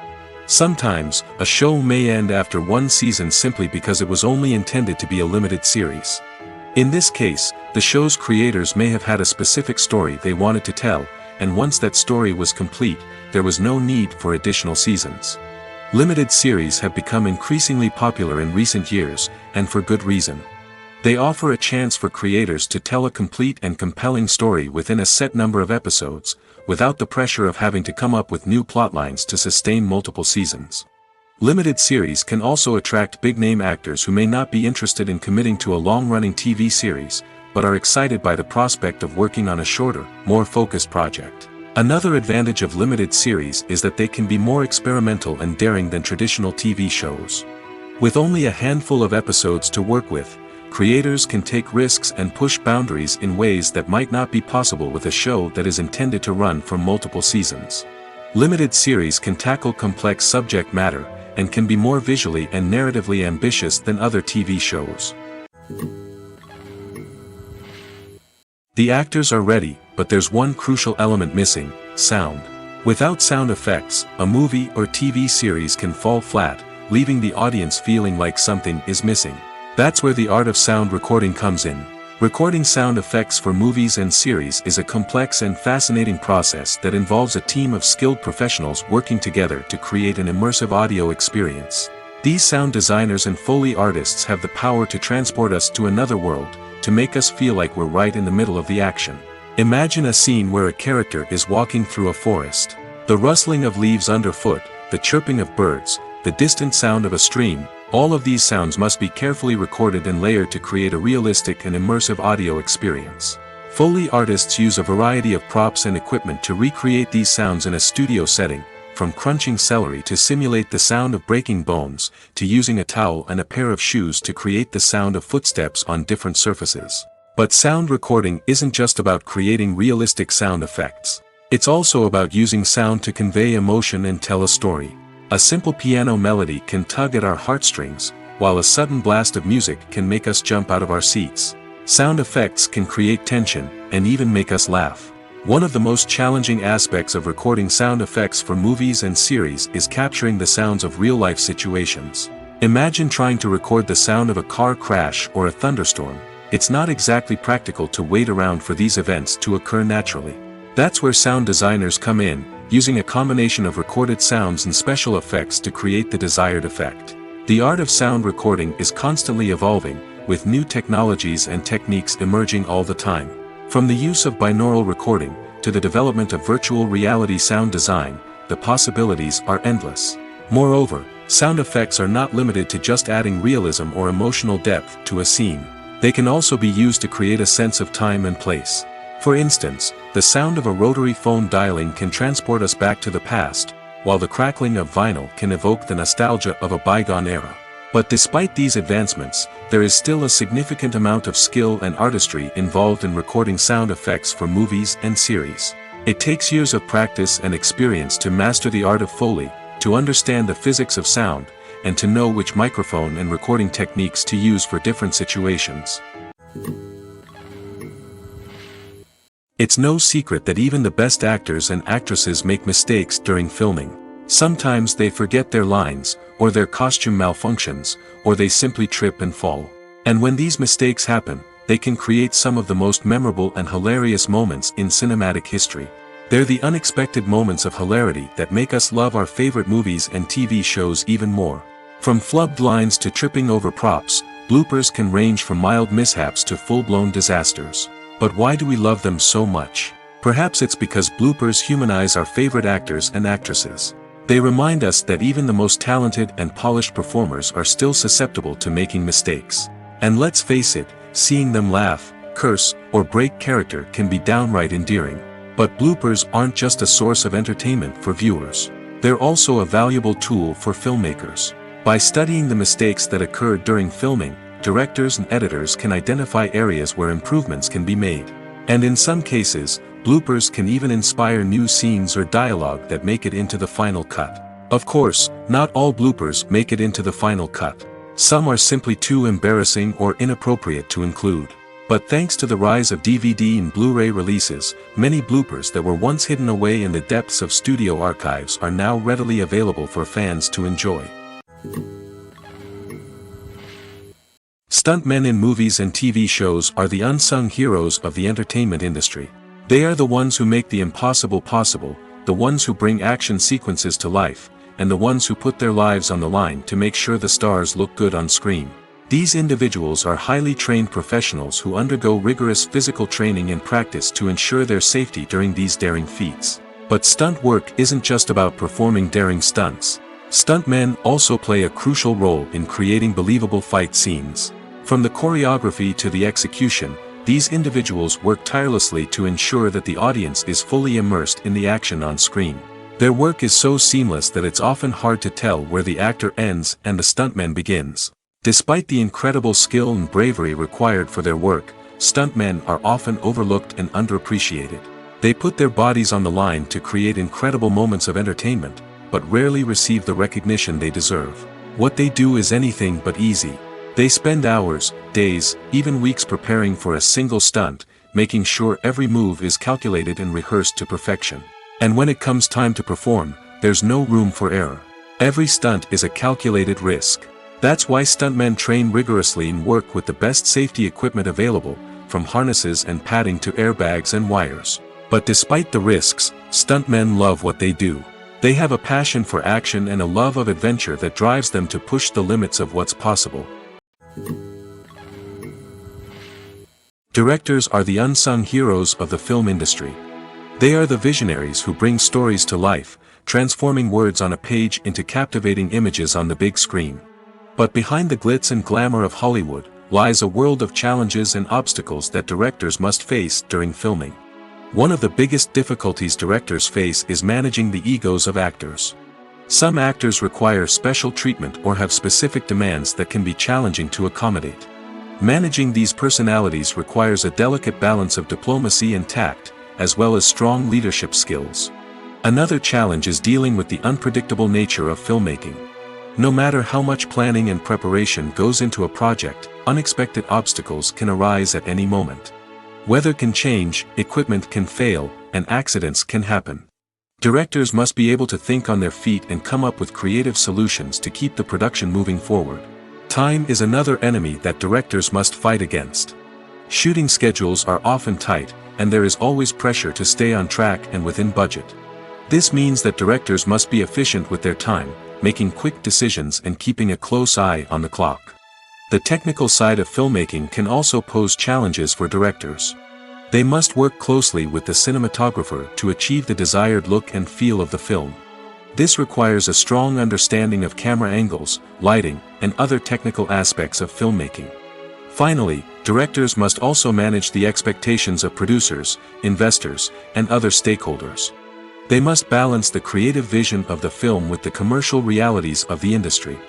Sometimes, a show may end after one season simply because it was only intended to be a limited series. In this case, the show's creators may have had a specific story they wanted to tell, and once that story was complete, there was no need for additional seasons. Limited series have become increasingly popular in recent years, and for good reason. They offer a chance for creators to tell a complete and compelling story within a set number of episodes, without the pressure of having to come up with new plotlines to sustain multiple seasons. Limited series can also attract big-name actors who may not be interested in committing to a long-running TV series, but are excited by the prospect of working on a shorter, more focused project. Another advantage of limited series is that they can be more experimental and daring than traditional TV shows. With only a handful of episodes to work with, creators can take risks and push boundaries in ways that might not be possible with a show that is intended to run for multiple seasons. Limited series can tackle complex subject matter, and can be more visually and narratively ambitious than other TV shows. The actors are ready, but there's one crucial element missing: sound. Without sound effects, a movie or TV series can fall flat, leaving the audience feeling like something is missing. That's where the art of sound recording comes in. Recording sound effects for movies and series is a complex and fascinating process that involves a team of skilled professionals working together to create an immersive audio experience. These sound designers and Foley artists have the power to transport us to another world, to make us feel like we're right in the middle of the action. Imagine a scene where a character is walking through a forest. The rustling of leaves underfoot, the chirping of birds, the distant sound of a stream, all of these sounds must be carefully recorded and layered to create a realistic and immersive audio experience. Foley artists use a variety of props and equipment to recreate these sounds in a studio setting, from crunching celery to simulate the sound of breaking bones, to using a towel and a pair of shoes to create the sound of footsteps on different surfaces. But sound recording isn't just about creating realistic sound effects. It's also about using sound to convey emotion and tell a story. A simple piano melody can tug at our heartstrings, while a sudden blast of music can make us jump out of our seats. Sound effects can create tension, and even make us laugh. One of the most challenging aspects of recording sound effects for movies and series is capturing the sounds of real-life situations. Imagine trying to record the sound of a car crash or a thunderstorm. It's not exactly practical to wait around for these events to occur naturally. That's where sound designers come in, using a combination of recorded sounds and special effects to create the desired effect. The art of sound recording is constantly evolving, with new technologies and techniques emerging all the time. From the use of binaural recording, to the development of virtual reality sound design, the possibilities are endless. Moreover, sound effects are not limited to just adding realism or emotional depth to a scene. They can also be used to create a sense of time and place. For instance, the sound of a rotary phone dialing can transport us back to the past, while the crackling of vinyl can evoke the nostalgia of a bygone era. But despite these advancements, there is still a significant amount of skill and artistry involved in recording sound effects for movies and series. It takes years of practice and experience to master the art of Foley, to understand the physics of sound, and to know which microphone and recording techniques to use for different situations. It's no secret that even the best actors and actresses make mistakes during filming. Sometimes they forget their lines, or their costume malfunctions, or they simply trip and fall. And when these mistakes happen, they can create some of the most memorable and hilarious moments in cinematic history. They're the unexpected moments of hilarity that make us love our favorite movies and TV shows even more. From flubbed lines to tripping over props, bloopers can range from mild mishaps to full-blown disasters. But why do we love them so much? Perhaps it's because bloopers humanize our favorite actors and actresses. They remind us that even the most talented and polished performers are still susceptible to making mistakes. And let's face it, seeing them laugh, curse, or break character can be downright endearing. But bloopers aren't just a source of entertainment for viewers. They're also a valuable tool for filmmakers. By studying the mistakes that occurred during filming, directors and editors can identify areas where improvements can be made. And in some cases, bloopers can even inspire new scenes or dialogue that make it into the final cut. Of course, not all bloopers make it into the final cut. Some are simply too embarrassing or inappropriate to include. But thanks to the rise of DVD and Blu-ray releases, many bloopers that were once hidden away in the depths of studio archives are now readily available for fans to enjoy. Stuntmen in movies and TV shows are the unsung heroes of the entertainment industry. They are the ones who make the impossible possible, the ones who bring action sequences to life, and the ones who put their lives on the line to make sure the stars look good on screen. These individuals are highly trained professionals who undergo rigorous physical training and practice to ensure their safety during these daring feats. But stunt work isn't just about performing daring stunts. Stuntmen also play a crucial role in creating believable fight scenes. From the choreography to the execution, these individuals work tirelessly to ensure that the audience is fully immersed in the action on screen. Their work is so seamless that it's often hard to tell where the actor ends and the stuntman begins. Despite the incredible skill and bravery required for their work, stuntmen are often overlooked and underappreciated. They put their bodies on the line to create incredible moments of entertainment, but rarely receive the recognition they deserve. What they do is anything but easy. They spend hours, days, even weeks preparing for a single stunt, making sure every move is calculated and rehearsed to perfection. And when it comes time to perform, there's no room for error. Every stunt is a calculated risk. That's why stuntmen train rigorously and work with the best safety equipment available, from harnesses and padding to airbags and wires. But despite the risks, stuntmen love what they do. They have a passion for action and a love of adventure that drives them to push the limits of what's possible. Directors are the unsung heroes of the film industry. They are the visionaries who bring stories to life, transforming words on a page into captivating images on the big screen. But behind the glitz and glamour of Hollywood, lies a world of challenges and obstacles that directors must face during filming. One of the biggest difficulties directors face is managing the egos of actors. Some actors require special treatment or have specific demands that can be challenging to accommodate. Managing these personalities requires a delicate balance of diplomacy and tact, as well as strong leadership skills. Another challenge is dealing with the unpredictable nature of filmmaking. No matter how much planning and preparation goes into a project, unexpected obstacles can arise at any moment. Weather can change, equipment can fail, and accidents can happen. Directors must be able to think on their feet and come up with creative solutions to keep the production moving forward. Time is another enemy that directors must fight against. Shooting schedules are often tight, and there is always pressure to stay on track and within budget. This means that directors must be efficient with their time, making quick decisions and keeping a close eye on the clock. The technical side of filmmaking can also pose challenges for directors. They must work closely with the cinematographer to achieve the desired look and feel of the film. This requires a strong understanding of camera angles, lighting, and other technical aspects of filmmaking. Finally, directors must also manage the expectations of producers, investors, and other stakeholders. They must balance the creative vision of the film with the commercial realities of the industry.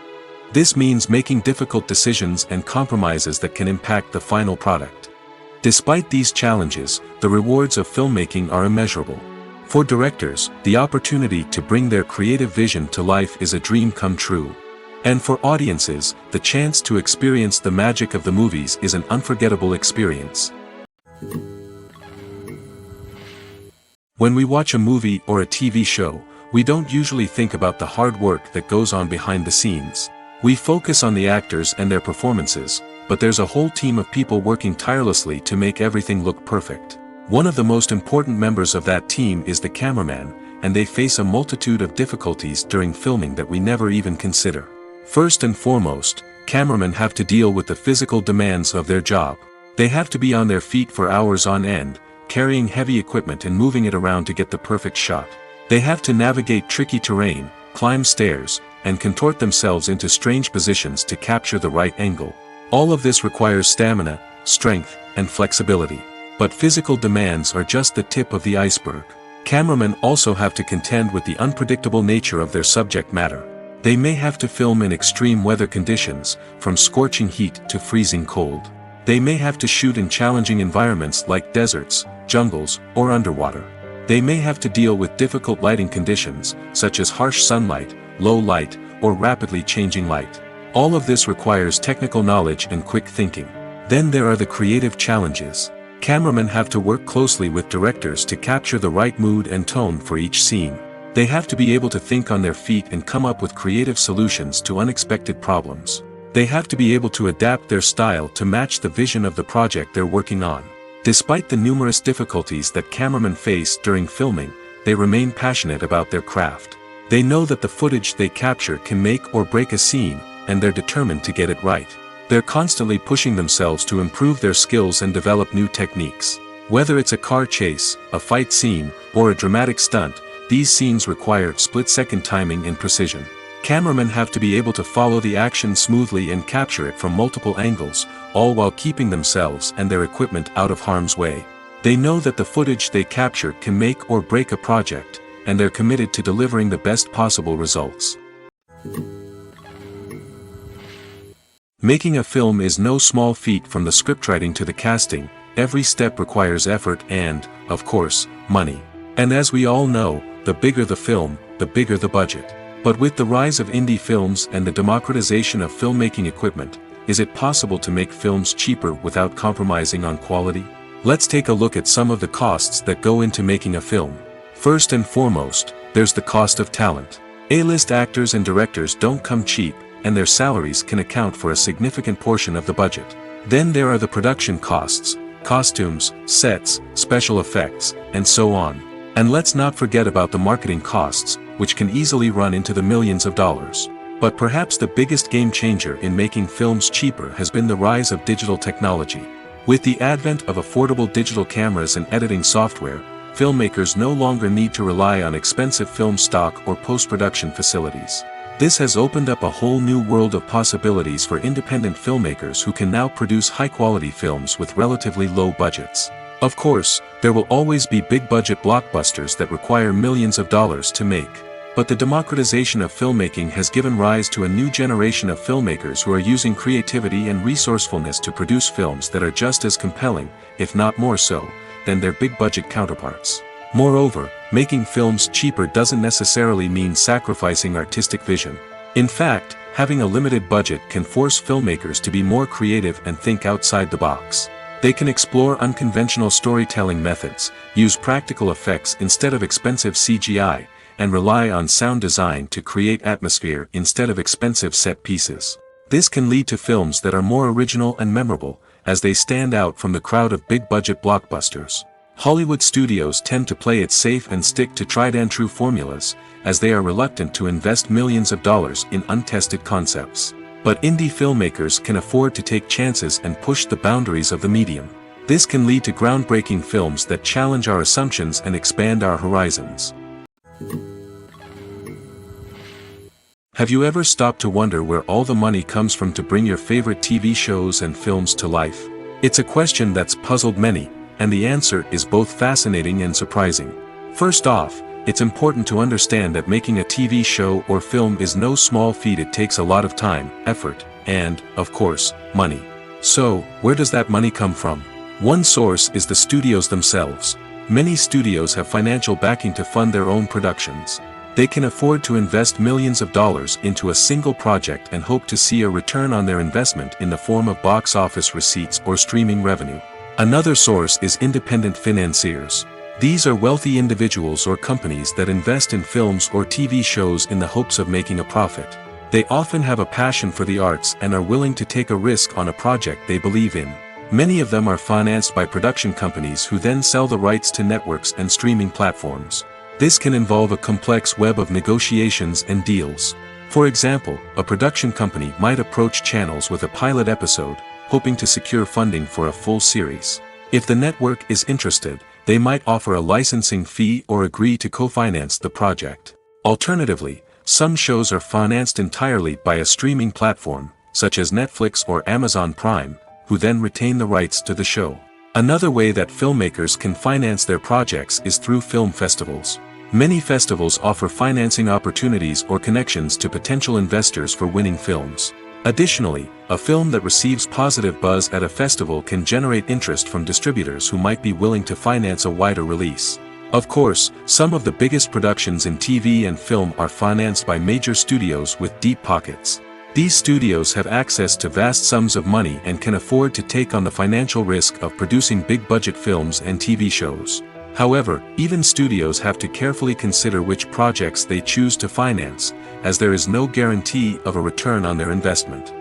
This means making difficult decisions and compromises that can impact the final product. Despite these challenges, the rewards of filmmaking are immeasurable. For directors, the opportunity to bring their creative vision to life is a dream come true. And for audiences, the chance to experience the magic of the movies is an unforgettable experience. When we watch a movie or a TV show, we don't usually think about the hard work that goes on behind the scenes. We focus on the actors and their performances, but there's a whole team of people working tirelessly to make everything look perfect. One of the most important members of that team is the cameraman, and they face a multitude of difficulties during filming that we never even consider. First and foremost, cameramen have to deal with the physical demands of their job. They have to be on their feet for hours on end, carrying heavy equipment and moving it around to get the perfect shot. They have to navigate tricky terrain, climb stairs, and contort themselves into strange positions to capture the right angle. All of this requires stamina, strength, and flexibility. But physical demands are just the tip of the iceberg. Cameramen also have to contend with the unpredictable nature of their subject matter. They may have to film in extreme weather conditions, from scorching heat to freezing cold. They may have to shoot in challenging environments like deserts, jungles, or underwater. They may have to deal with difficult lighting conditions, such as harsh sunlight, low light, or rapidly changing light. All of this requires technical knowledge and quick thinking. Then there are the creative challenges. Cameramen have to work closely with directors to capture the right mood and tone for each scene. They have to be able to think on their feet and come up with creative solutions to unexpected problems. They have to be able to adapt their style to match the vision of the project they're working on. Despite the numerous difficulties that cameramen face during filming, they remain passionate about their craft. They know that the footage they capture can make or break a scene, and they're determined to get it right. They're constantly pushing themselves to improve their skills and develop new techniques. Whether it's a car chase, a fight scene, or a dramatic stunt, these scenes require split-second timing and precision. Cameramen have to be able to follow the action smoothly and capture it from multiple angles, all while keeping themselves and their equipment out of harm's way. They know that the footage they capture can make or break a project, and they're committed to delivering the best possible results. Making a film is no small feat. From the scriptwriting to the casting, every step requires effort and, of course, money. And as we all know, the bigger the film, the bigger the budget. But with the rise of indie films and the democratization of filmmaking equipment, is it possible to make films cheaper without compromising on quality? Let's take a look at some of the costs that go into making a film. First and foremost, there's the cost of talent. A-list actors and directors don't come cheap, and their salaries can account for a significant portion of the budget. Then there are the production costs, costumes, sets, special effects, and so on. And let's not forget about the marketing costs, which can easily run into the millions of dollars. But perhaps the biggest game changer in making films cheaper has been the rise of digital technology. With the advent of affordable digital cameras and editing software, filmmakers no longer need to rely on expensive film stock or post-production facilities. This has opened up a whole new world of possibilities for independent filmmakers who can now produce high-quality films with relatively low budgets. Of course, there will always be big-budget blockbusters that require millions of dollars to make. But the democratization of filmmaking has given rise to a new generation of filmmakers who are using creativity and resourcefulness to produce films that are just as compelling, if not more so, than their big-budget counterparts. Moreover, making films cheaper doesn't necessarily mean sacrificing artistic vision. In fact, having a limited budget can force filmmakers to be more creative and think outside the box. They can explore unconventional storytelling methods, use practical effects instead of expensive CGI, and rely on sound design to create atmosphere instead of expensive set pieces. This can lead to films that are more original and memorable, as they stand out from the crowd of big-budget blockbusters. Hollywood studios tend to play it safe and stick to tried-and-true formulas, as they are reluctant to invest millions of dollars in untested concepts. But indie filmmakers can afford to take chances and push the boundaries of the medium. This can lead to groundbreaking films that challenge our assumptions and expand our horizons. Have you ever stopped to wonder where all the money comes from to bring your favorite TV shows and films to life? It's a question that's puzzled many, and the answer is both fascinating and surprising. First off, it's important to understand that making a TV show or film is no small feat. It takes a lot of time, effort, and, of course, money. So, where does that money come from? One source is the studios themselves. Many studios have financial backing to fund their own productions. They can afford to invest millions of dollars into a single project and hope to see a return on their investment in the form of box office receipts or streaming revenue. Another source is independent financiers. These are wealthy individuals or companies that invest in films or TV shows in the hopes of making a profit. They often have a passion for the arts and are willing to take a risk on a project they believe in. Many of them are financed by production companies who then sell the rights to networks and streaming platforms. This can involve a complex web of negotiations and deals. For example, a production company might approach channels with a pilot episode, hoping to secure funding for a full series. If the network is interested, they might offer a licensing fee or agree to co-finance the project. Alternatively, some shows are financed entirely by a streaming platform, such as Netflix or Amazon Prime, who then retain the rights to the show. Another way that filmmakers can finance their projects is through film festivals. Many festivals offer financing opportunities or connections to potential investors for winning films. Additionally, a film that receives positive buzz at a festival can generate interest from distributors who might be willing to finance a wider release. Of course, some of the biggest productions in TV and film are financed by major studios with deep pockets. These studios have access to vast sums of money and can afford to take on the financial risk of producing big-budget films and TV shows. However, even studios have to carefully consider which projects they choose to finance, as there is no guarantee of a return on their investment.